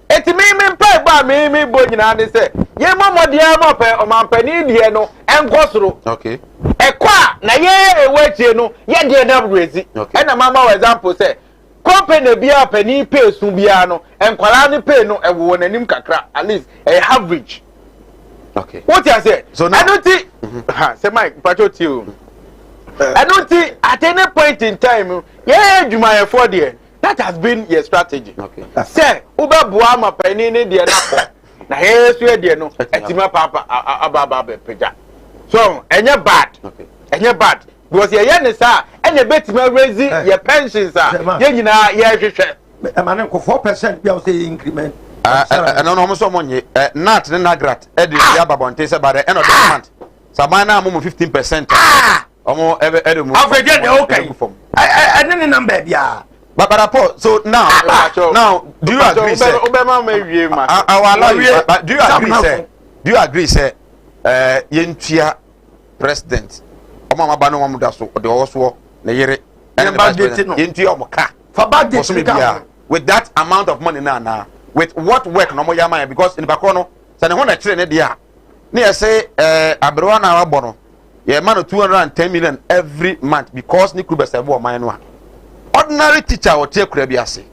Eti me mpa ba me bo nyina ne say ye momodia mo pe o man pani die no enkosoro. Okay. Ekwa na ye ewachi no ye dey na brezi. E na mama example say company bia pani pay su bia no enkwala ne pay no ewo nanim kakra at least a average. Okay. What you say? So now I don't think say Mike pacho ti o. I don't think at any point in time yeah Jumaya for there. That has been your strategy. Okay. Say, Uba Buama Penini de Napo. Na here's where they know. Etima Papa Ababa Peja. So, and you're bad. Okay. And you're bad. Because you're young, sir, and you bet me raising your pensions, sir. You know, yeah, a man for 4%, you say increment. And on almost someone, not the Nagrat, Eddie Yababonte, by the end of the month. Sabana, 15%. Almost every I'll forget the okay. I didn't number, yeah. But so now, do you agree, sir? Do you agree, sir? Yentia president. Omama bano wamudaso the also Nayere and Yentia Moka for bad with that amount of money now, with what work no more yama because in Bacono, Sanahona train dia. Near say Abroana Bono, ye man of 210 million every month because Nikuba Savo Mayanwa. Ordinary teacher will take Krebiasi.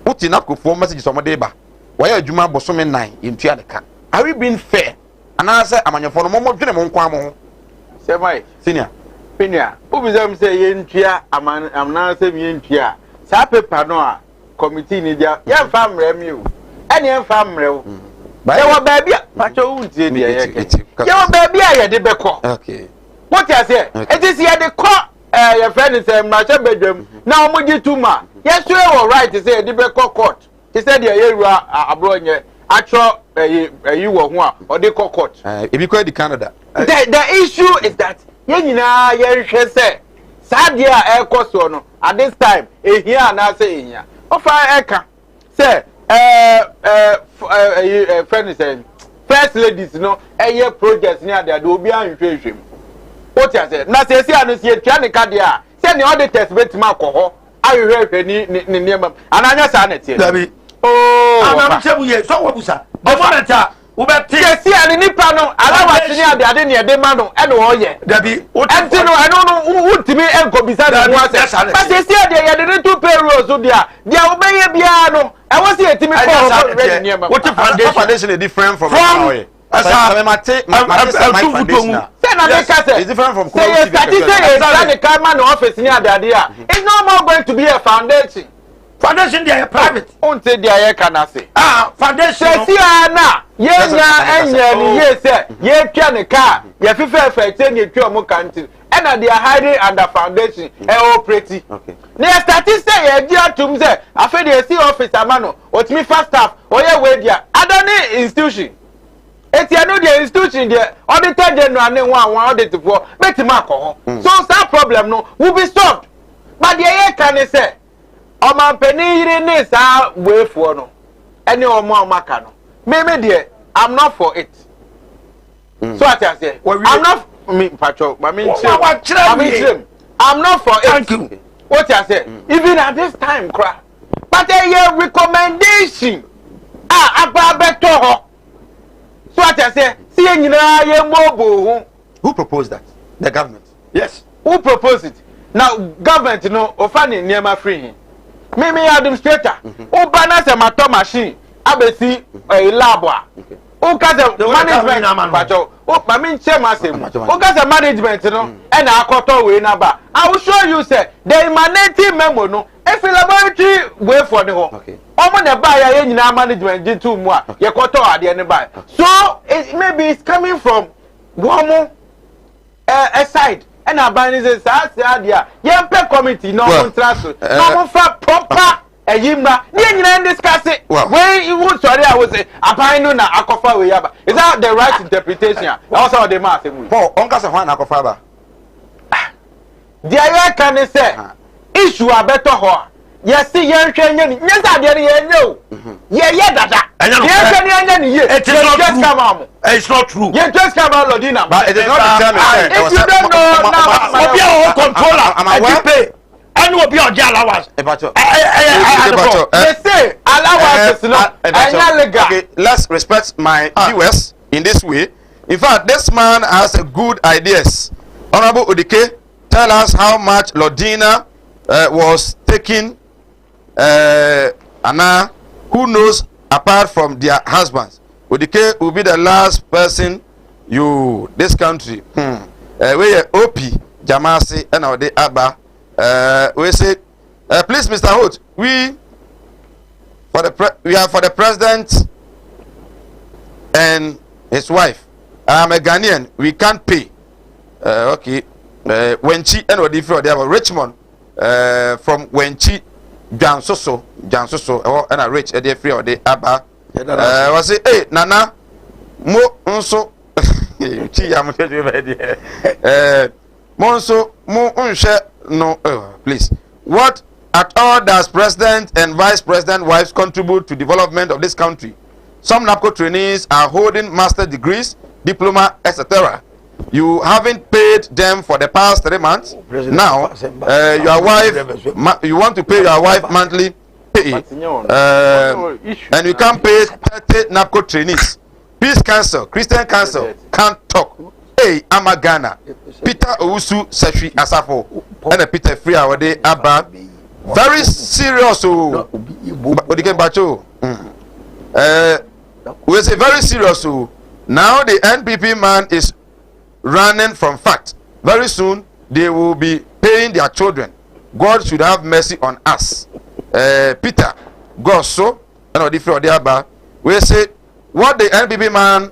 Put in up for messages on my deba. Why are Juma Bosome 9 in Tianica? Are we being fair? And I say, I'm on your phone, Momo General Quamo. Say, my senior. Pinia, who is them say in Tia, I'm now saying in Tia. Sape Panoa, committee Nidia, young family, you, and young family. But you were baby, Pacho, your baby, I did Beco. Okay. What you say? It is here the court. Your friend is a master bedroom. Now, Muji Tuma. Yes, you are right to say, the court. He said, you are abroad. Actual, you were one or the court. If you call the Canada, the issue is that, you say, Sadia air cost at this time, here and I say, ofa eka say friend say first ladies no eye project ni ade obi anhwehwem what you say na say anu say twa ne ka de a say ne auditors betima akọ ahwehwehwe ni niam ananya sa na tie dabi anam chebu ye so wabusa the moment wo beti say anu nipa no alawa tini ade ne ede ma no e no oye dabi enti no anu no utimi enko bisa de ho ase but say ade ye de to payroll so dia obeye bia no e wo say etimi ko ready niam what foundation is different from my foundation it's different from Kumawood TV. It's no more going to be a foundation. Foundation they are private. Until they are can say. Foundation. See na ye say ye twa ne car ye fifa effect ye twa mo country and they are hiding under foundation e operate. Okay. They start say ye dia tum say afa dey see office amano otimi fast staff oye we dia adani institution. Eti anu the institution there auditor general ne one audit for betima akọ so that problem no will be solved but the ye can say o man pani yire ne sa way for no any o mo amaka no me there I'm not for it so I say I'm not me patrol I'm not for it. Thank you. What I say even at this time cry but a recommendation agba beto ho. So what I say, who proposed that? The government. Yes. Who proposed it? Now government no ofani niema free. Me administrator. Who balance a matter machine. Abesi a lab. Who got the management? Oh, I mean chairman. Who got the management? No, and I got away naba. I will show you, sir. The emanating memo no. If the laboratory way for the home. Okay. Omo ne buy ya nyina management di too more. Ye koto ade ne buy. So maybe it's coming from one side. And abani say sa dia. Ye pay committee no contrast. No for proper Yimba, you discuss it. When you would sorry, I was say, Abino na Akofa Weyaba. Is that the right interpretation? Also, the math. Oh, Uncle Sahan Akofaba. The idea can say, issue a better horror. Yes, see, young Kenyan, yes, I didn't know. Yeah, that. It's not true. You just come out, Lodina. But it is not determined. If you don't know, now, be our controller. I'm pay. And will be on allowance. They say allowance is not legal. Okay, let's respect my viewers in this way. In fact, this man has a good ideas. Honorable Odike, tell us how much Lodina was taking. Anna, who knows apart from their husbands? Odike will be the last person this country. We are OP Jamasi and our day Abba. We say, please, Mr. Holt, we are for the president and his wife. I'm a Ghanaian. We can't pay. Okay. Wenchi and what if they have Richmond from Wenchi Jansoso and a rich a free or the Abba. Was it hey Nana Mo unso Monso Mo unshe no please. What at all does president and vice president wives contribute to development of this country? Some NAPCO trainees are holding master degrees, diploma, etc. You haven't paid them for the past 3 months. Now, your wife, you want to pay your wife monthly pay, and you can't pay 30 NAPCO trainees. Peace Council, Christian Council can't talk. Hey, I'm a Ghana. Peter Owusu Sefi Asafo and Peter Free Awade Abba. Very serious. We say very serious. Now the NPP man is running from fact. Very soon they will be paying their children. God should have mercy on us. Peter, God so and different Abba. We say what the NPP man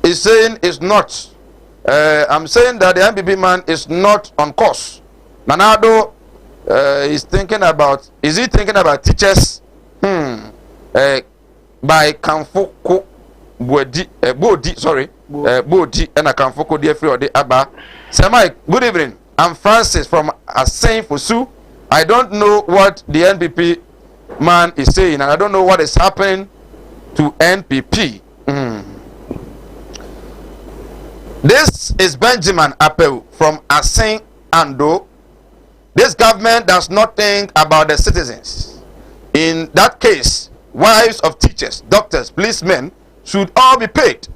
is saying is not. I'm saying that the NPP man is not on course. Nanado is thinking about. Is he thinking about teachers? By Kamfoko Bodi, sorry, Bodi and a Kamfoko dear free or the Abba. Samai, good evening. I'm Francis from Asain Fosu. I don't know what the NPP man is saying, and I don't know what is happening to NPP. This is Benjamin Apeu from Asin Ando. This government does not think about the citizens. In that case, wives of teachers, doctors, policemen should all be paid.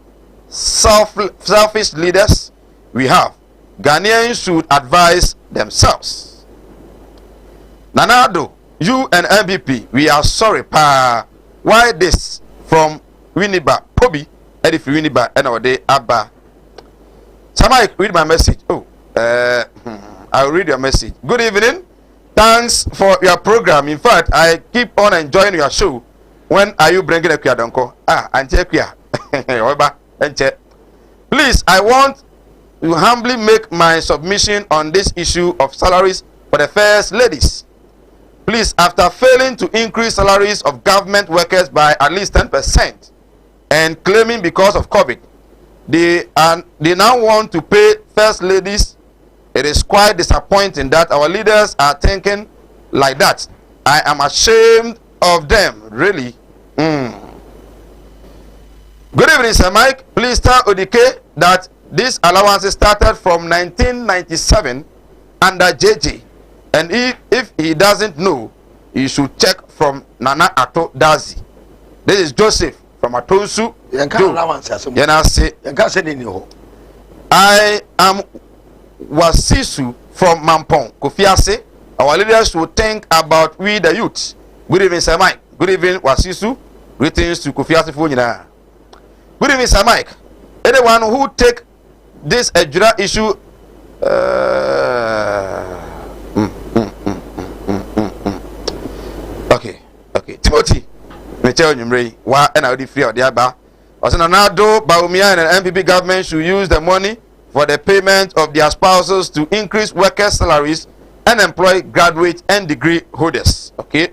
Selfish leaders we have. Ghanaians should advise themselves. Nanado, you and MVP, we are sorry, pa. Why this from Winiba, Pobi, Eddie Winiba, and our day Abba. Somebody read my message. Oh, I'll read your message. Good evening. Thanks for your program. In fact, I keep on enjoying your show. When are you bringing a Donko? Please, I want to humbly make my submission on this issue of salaries for the first ladies. Please, after failing to increase salaries of government workers by at least 10% and claiming because of COVID, they now want to pay first ladies. It is quite disappointing that our leaders are thinking like that. I am ashamed of them, really. Good evening, Sir Mike. Please tell Odike that this allowance started from 1997 under JJ. And if he doesn't know, he should check from Nana Ato Dazi. This is Joseph from Atonsu. I am Wasisu from Mampong, Kofiase. Our leaders should think about we the youth. Good evening, Sir Mike. Good evening, Wasisu. Greetings to Kofiase Funina. Good evening, Sir Mike. Anyone who take this Ejura issue okay. Timothy, me tell you, why and I would free of the Abba. Osanado, Baumia and MPP government should use the money for the payment of their spouses to increase workers' salaries and employ graduate and degree holders. Okay,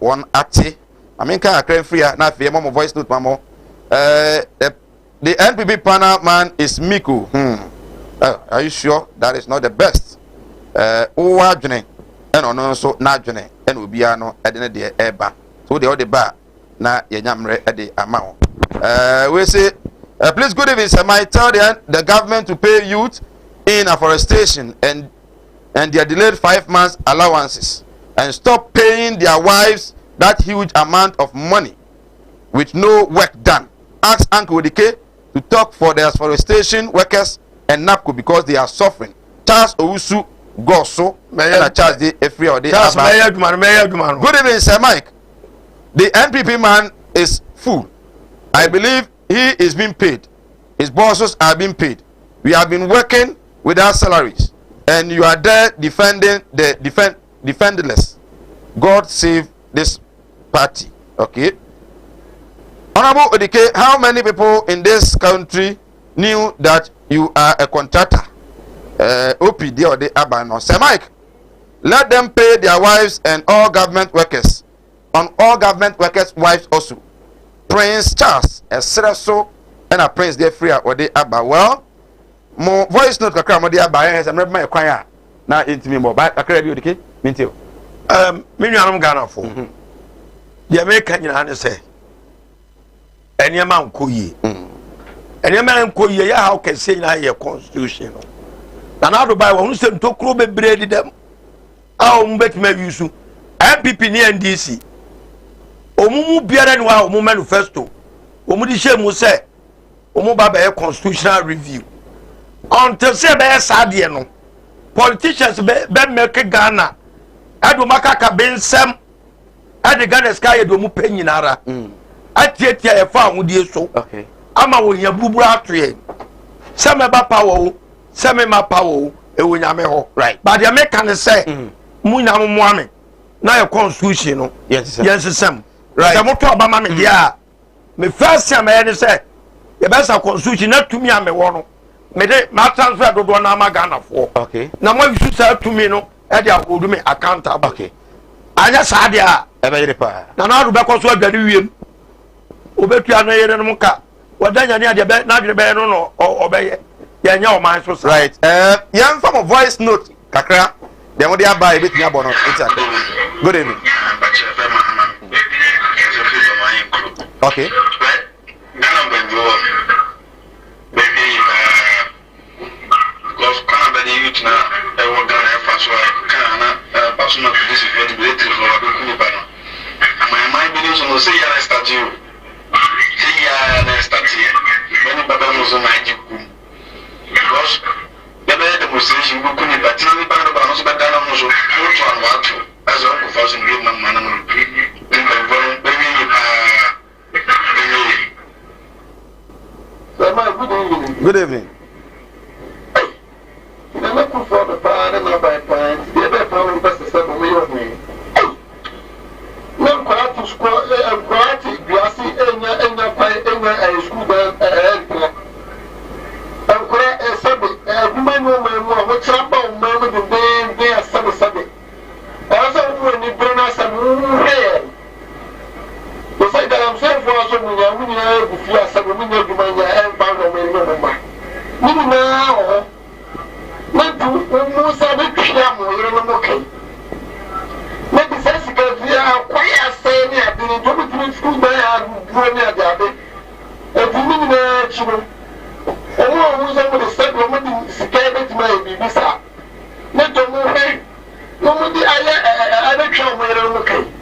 one ati. I mean, can I claim free? Not free. Mama voice note, mama. The NPP panel man is Miku. Are you sure that is not the best? Uwajene and on so najene and ubiano at the end of the eba. So the other bar na yenyamre at the amount. We say, please, good evening, sir. I tell the government to pay youth in afforestation and their delayed 5 months allowances and stop paying their wives that huge amount of money with no work done. Ask Uncle Odike to talk for the afforestation workers and NAPCO because they are suffering. Charles Owusu Goso, and Charles the Efri or the Good evening, Sir Mike. The NPP man is full. I believe he is being paid. His bosses are being paid. We have been working with our salaries, and you are there defending the defenderless. God save this party. Okay. Honorable Odike, how many people in this country knew that you are a contractor? OPD or the Abano. Sir Mike, let them pay their wives and all government workers. On all government workers' wives also. Prince Charles, a Seraso, and a Prince de Free or the Abba. Well, more voice note kakra mo de Abba has I'm my choir. Now into me more. But kakra bi Odike, minti. Me nuanom Ghana fo. The American you say. Any man koye. Any man koye ya how can say na your constitution. Na na do buy one say to kro bebredi dem. Ah o mbet ma yusu. MPP ni NDC. Omumu biara ni wa omu manifesto. Omu di she mu say omu ba be constitutional review. Until say be sadie no. Politicians be make Ghana. Ado makaka bensem. Ade Ghana sky do mu penyinara. Atiatia e fa ahudie so. Okay. Ama wo nya bubura atoye. Se me ba power, se me ma power e wo nya me ho. Right. But the American say mu nya mo ame. Na your constitution no. Yes, sir. Yes, sir. Right. Se mo to obama me dia. Me first time e say e be sa constitution na tumi ame wo no. Me de ma transfer do na ma Ghana for. Okay. Na mo bisu sa tumi no e dia hold me accountable. Okay. Anya sa dia. E be yire pa. Na do be ko so adwade wiem. Obetua no yere no muka wadanya ne ade be na adwene be no obeye ya nya o man so right. Yan from a voice note kakra Then what they are buy bit me abono. Good evening. Okay. Good evening.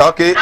Okay.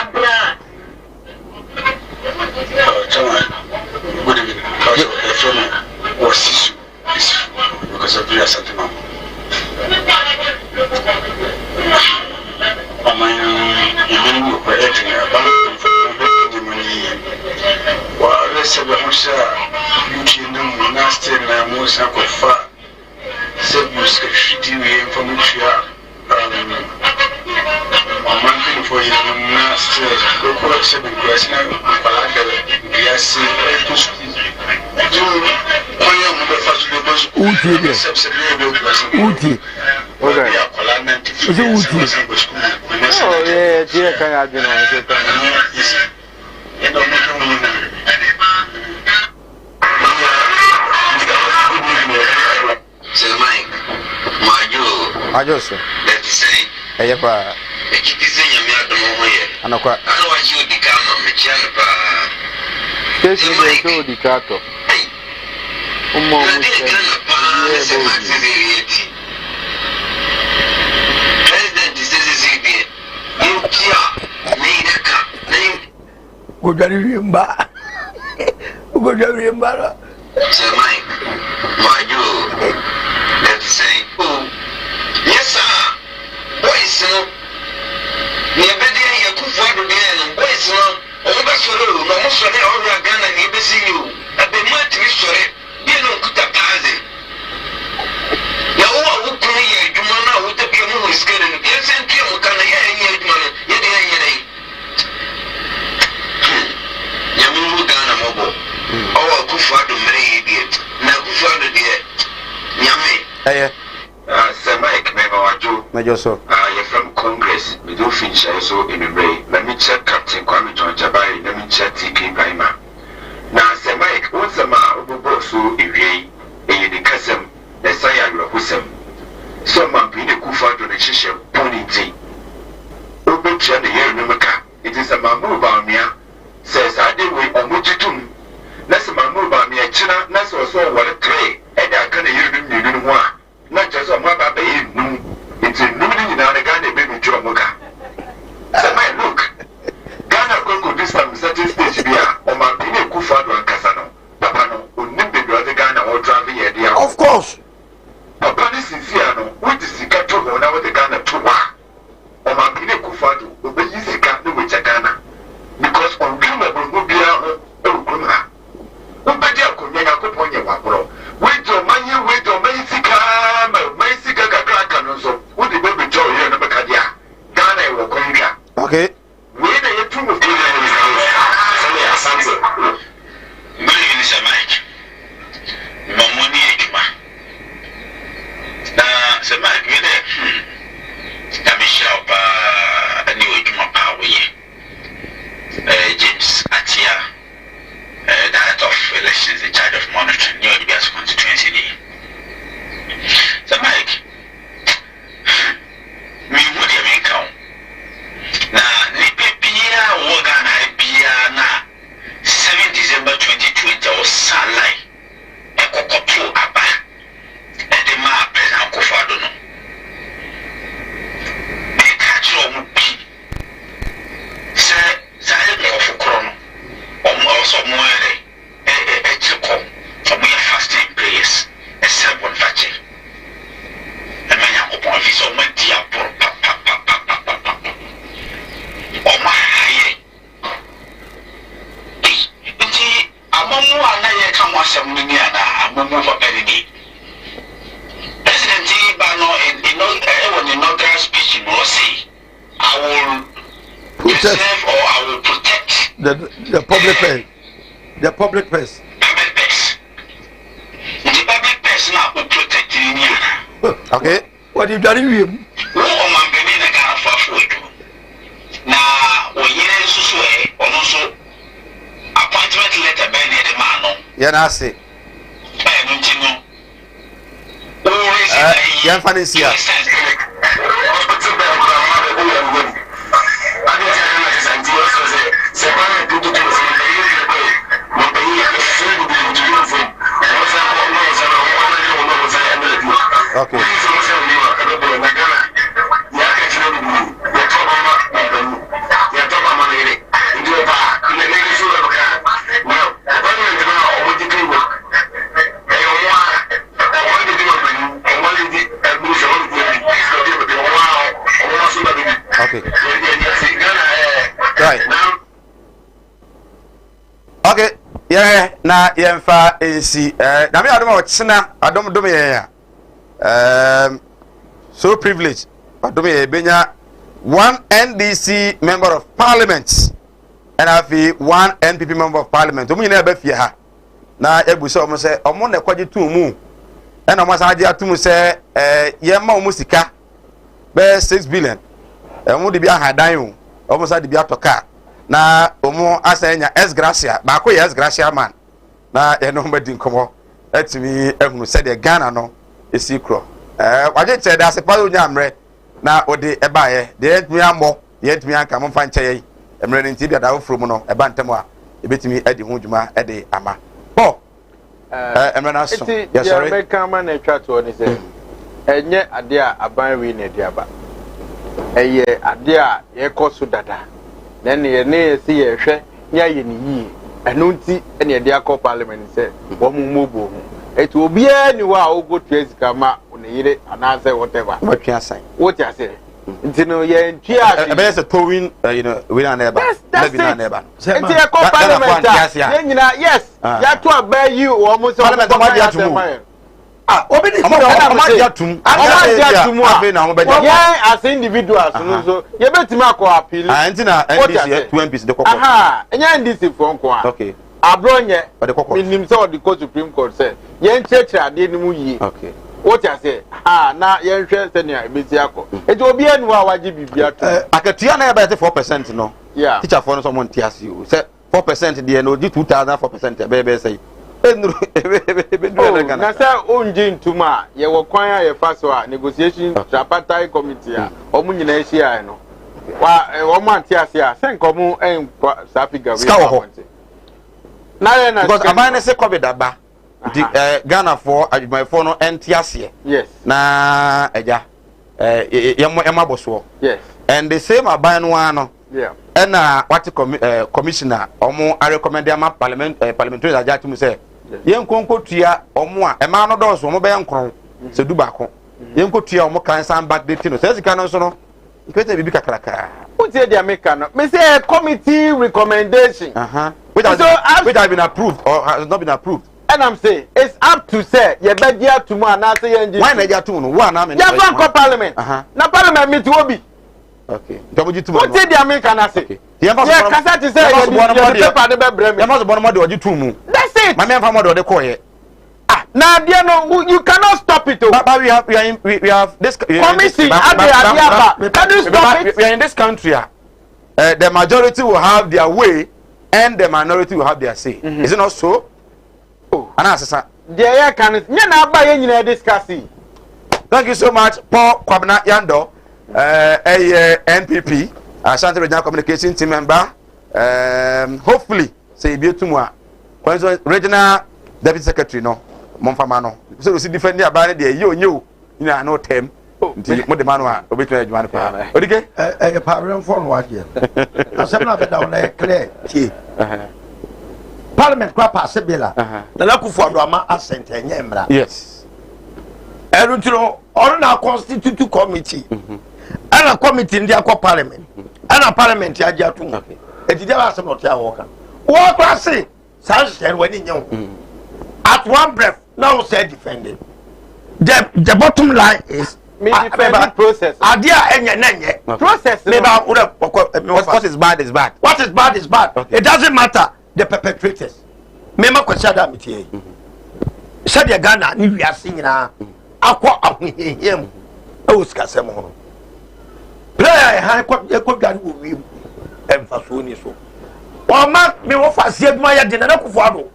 So, you're from Congress, we do feature so in the way. Let me check Captain Kwame John Jabai, let me check TK Prima. Now, say Mike, what's the man who brought so if ye, and you custom, the Saya Rahusem. So, my Pina Kufa donation, pony tea. Open chair the year Numaka. It is a mamu about me, says I did wait on Mujitum. That's a mamu about me, a china, that's also what a tray, and I can't hear them, you didn't want. Not just on my baby. It's a nobody in the Ghana baby Joe Moka. So my look, Ghana Congo this time certain stage here, or my Pine Kufado and Casano, Papano, who named the brother Ghana or driving here. Of course. Papa is Sinciano, which is the cattle when I was the Ghana to work. Or my Pine Kufado, who be easy captain with Ghana. move for Penny. President Bano in inaugural speech will say, I will preserve or I will protect the public purse. The public purse. Public purse. The public purse now will protect you. Okay. What you done with him? Oh, my baby, I can't afford to. Now, when you say, also appointment letter by the man. Yeah, I see. Yeah, funny see ya. Okay. Okay. Right. Okay. Yeah. Na yemfa AC. Na me adom ochina adom dom ye so privileged. Adom ye benya one NDC member of parliament and afi one NPP member of parliament. Omu nyina be fie ha. Na ebuso omo se omo na kwaje tu mu. E na omo sa age atum se ye ma omo sika be 6 billion. Omo de bi ahadan o. Omo sa de bi atoka. Na omo asanya S Gracia. Ba ko yes Gracia man. Na ye no mbadi nkomo. Etimi ehunu se de Ghana no esi kro. Waje che da se pa onya amre na ode eba ye. De etimi ambo, de etimi anka mo fa nche ye. Emre ni ntibia da ofro mu no eba ntemo a ebetimi edi ho dwuma ede ama. Bo emre na so. Yes sorry. Ya make man na twa to ni se. Enye ade a aban wi na de aba. Eye ade a ye koso dada. Na ne ne se ye hwe nya ye ni yi. Enu nti ene ade akọ parliament se wo mu mobo hu. Etu obia ni wa ogo twezika ma one yire anase whatever. What you say? What you say? Nti no ye ntwa ebe se towing we na neighbor. Maybe na neighbor. Nti akọ parliament ye nyina yes. Ya to aba yi wo mu se parliament ma dia tumu. Obi ni ma dia tum. Abi na ho be dia. Yeah, as individuals no so ye betimi akọ appeal. Nti na NDC 2 MPs de kokko. Aha, enya NDC for nko a. Okay. Abronye minim say the court Supreme Court say yen chechira ade ni mu yi. Okay. What you say? Na yen hwe se ne ebeti akọ. Eti obi anu a waje bibia to. Akatua na ebe 4% no. Yeah. Teacher for no someone tiasi o. Say 4% there no di 2000 4% ebe say. Enru ebe do na say onje ntuma ye wo kwan a ye fa so a negotiation tripartite committee a omu nyina ehia no. Wa wo man tiasi a sen komu en safiga we. Because amane se COVID aba the Ghana for my phone no entiase. Yes. Na eja yema boso. Yes. And the same aban no ano. Yeah. And what commissioner omo I recommend am parliamentary aja to say yen konko tua omo a e ma no do so omo be nkron se du ba ko yen ko tua omo kan san back date no se sika no so no ikete bibi kakraka. What say the American? Me say committee recommendation. Which has been approved or has not been approved. And I'm saying it's up to say you better dia to man na say NG. Why na dia to no? One na me. Ya fan ko parliament. Na parliament meet obi. Okay. Double G to man. What say the American say? Yeah, kasa to say you paper de be brem. You must born mo de oji to mu. That's it. My man from de call here. Now there no you cannot stop it. But we have this committee can you stop it? We are in this country. The majority will have their way and the minority will have their say. Is it not so? Oh, Anasa. There can na ba ye nyina discussing. Thank you so much, Paul Kwabena Yando, NPP, Ashanti Regional Communication Team member. Hopefully, say be tomorrow. Regional Deputy Secretary no, Monfamano. So we see defend their body there. You know, no term. Mo de manwa obetu adwuma pa. Odike? Parliament for what here. Asem na be down there clear. Parliament kwa pass bill. Na la kufu ado ama assent enye mra. Yes. Erutiro on na constitute committee. Ana committee ndi akwa parliament. Ana parliament ya jatu. Etide ba asem no tia wo ka. Wo kwase sanction wani nyen. At one breath now say defending. The bottom line is process. Process. What is bad is bad. What is bad is bad. Okay. It doesn't matter the perpetrators. Mema question that me tie. Said the Ghana ni we are singing na akwa ahihiem. E wo sika sem ho. Player ha kwa Ghana wo wi emfaso ni so. O ma me wo fa se aduma ya de na kufo ado.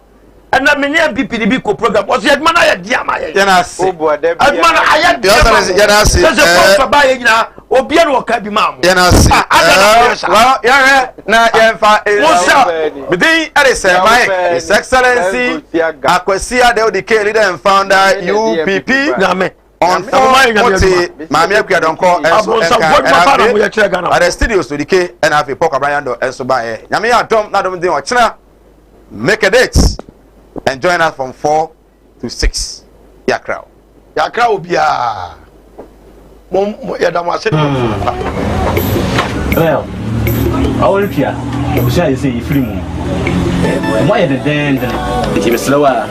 And I mean, BPDB program was yet man. I diama. Yes, oh boy, I had the other buy now. Obiano can be mam. Yes, well, yeah, now, but they are His Excellency Akwesia Deodike, leader and founder UPP. On Mammy Piadonco at the studios to decay and have a poker brand and so by Yamia Tom, not only or China. Make a date. And join us from 4 to 6. Yakra will be a well, I will hear. I say free moon. Why the den? It was slower.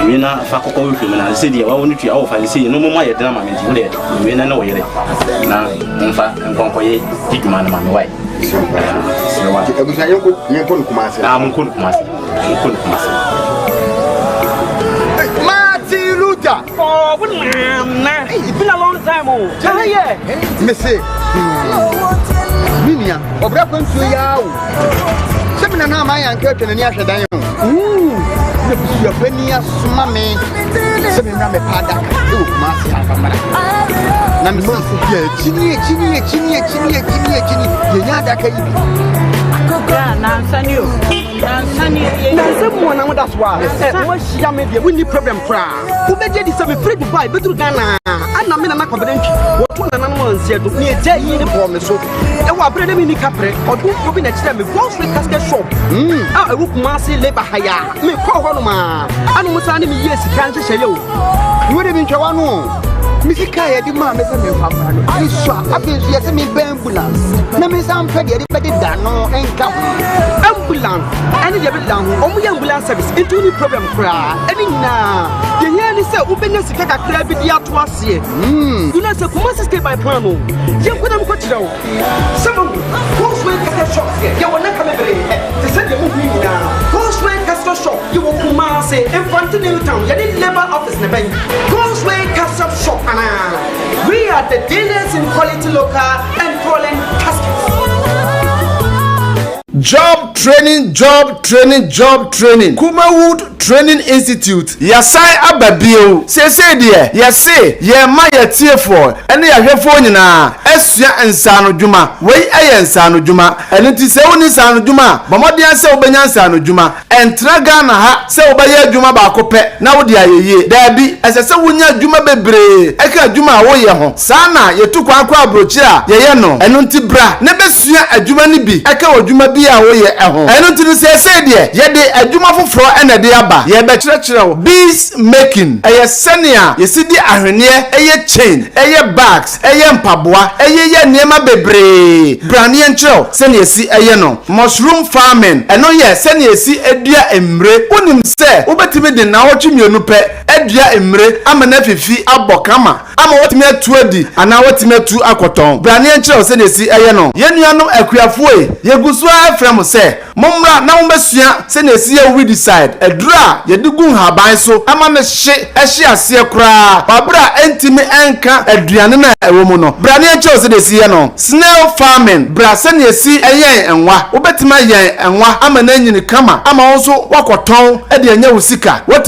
We not fuck over him and I said, I want to offer and see no more drama. We know where now, in fact, and conquer take man on my way. I'm good, oh, it's been a long time. Oh, yeah. Missy, Minia, or Brapon to Yao. 7 and a half my uncle and Yasha Dion. Your penny as mammy, 7 and a padak. Oh, Master, someone that's why we need problem crowd. Who made this free to buy better Ghana? And I'm in a confidential. What one and one said to me a day in the promise. And what bread in the capre or do you be next time with Wall Street casket shop? I would massy labor higher. Me call Ronoma. I know what's me yes, can't say you. You would have been Chawano. Missy Kaya, the man is a new family. I saw a bit yes, me ambulance. Nammy some petty, but it done no and come. Ambulance, and the down, only ambulance service into the problem cry. And now, the year is so open as a crab with the outwas here. You know, so Kumasi stay by Promo. You put them cut down. Some who's way castle shop here. You will not come every to send the movie now. Who's way castle shop, you will Kumasi in front of the town. You didn't labor office in the bank. Who's way castle shop. We are the dealers in quality local and foreign caskets. Job training. Kumawood Training Institute. Yasai ababio. Say dear. Yase. Ye ma ye tie for. Ene ya hwefo nyina. Esua ensano dwuma. Wei eye ensano dwuma. Ene ti se woni ensano dwuma. Bomodian se obenya ensano dwuma. Entra Ghana ha se obaye dwuma ba kope. Na wo de ayeye. Dabi esese wonya dwuma bebre. Eka dwuma wo ye ho. Sana ye tu kwa abrochi a ye no. Eno nti bra. Ne besua adwuma ni bi. Eka wo dwuma bi a wo ye eho. Eno nti no se de ye de adwuma foforo ene de aba. Ye be chirechiro bees making. Eye senia ye sidi ahwene eye chain, eye bags, eye mpaboa, eye niema bebre. Branie nchiro senia si eye no. Mushroom farming. Eno ye senia si edua emre. Unim se obetimi de na wotwe mienu pe edua emre amana fifi abokama. Ama wotimi atu adi ana wotimi atu akoton. Branie nchiro senia si eye no. Ye nuanom akuafoe ye gusu afrem se momra na wombesua senia si ye we decide edura ye digun haban so ama me hye ase kura babra entimi enka aduane na ewo mu no brane enche ose de sie no snail farming bra se ne si eyen enwa obetima yen enwa ama na nyini kama ama won so wakoton e de anya wo sika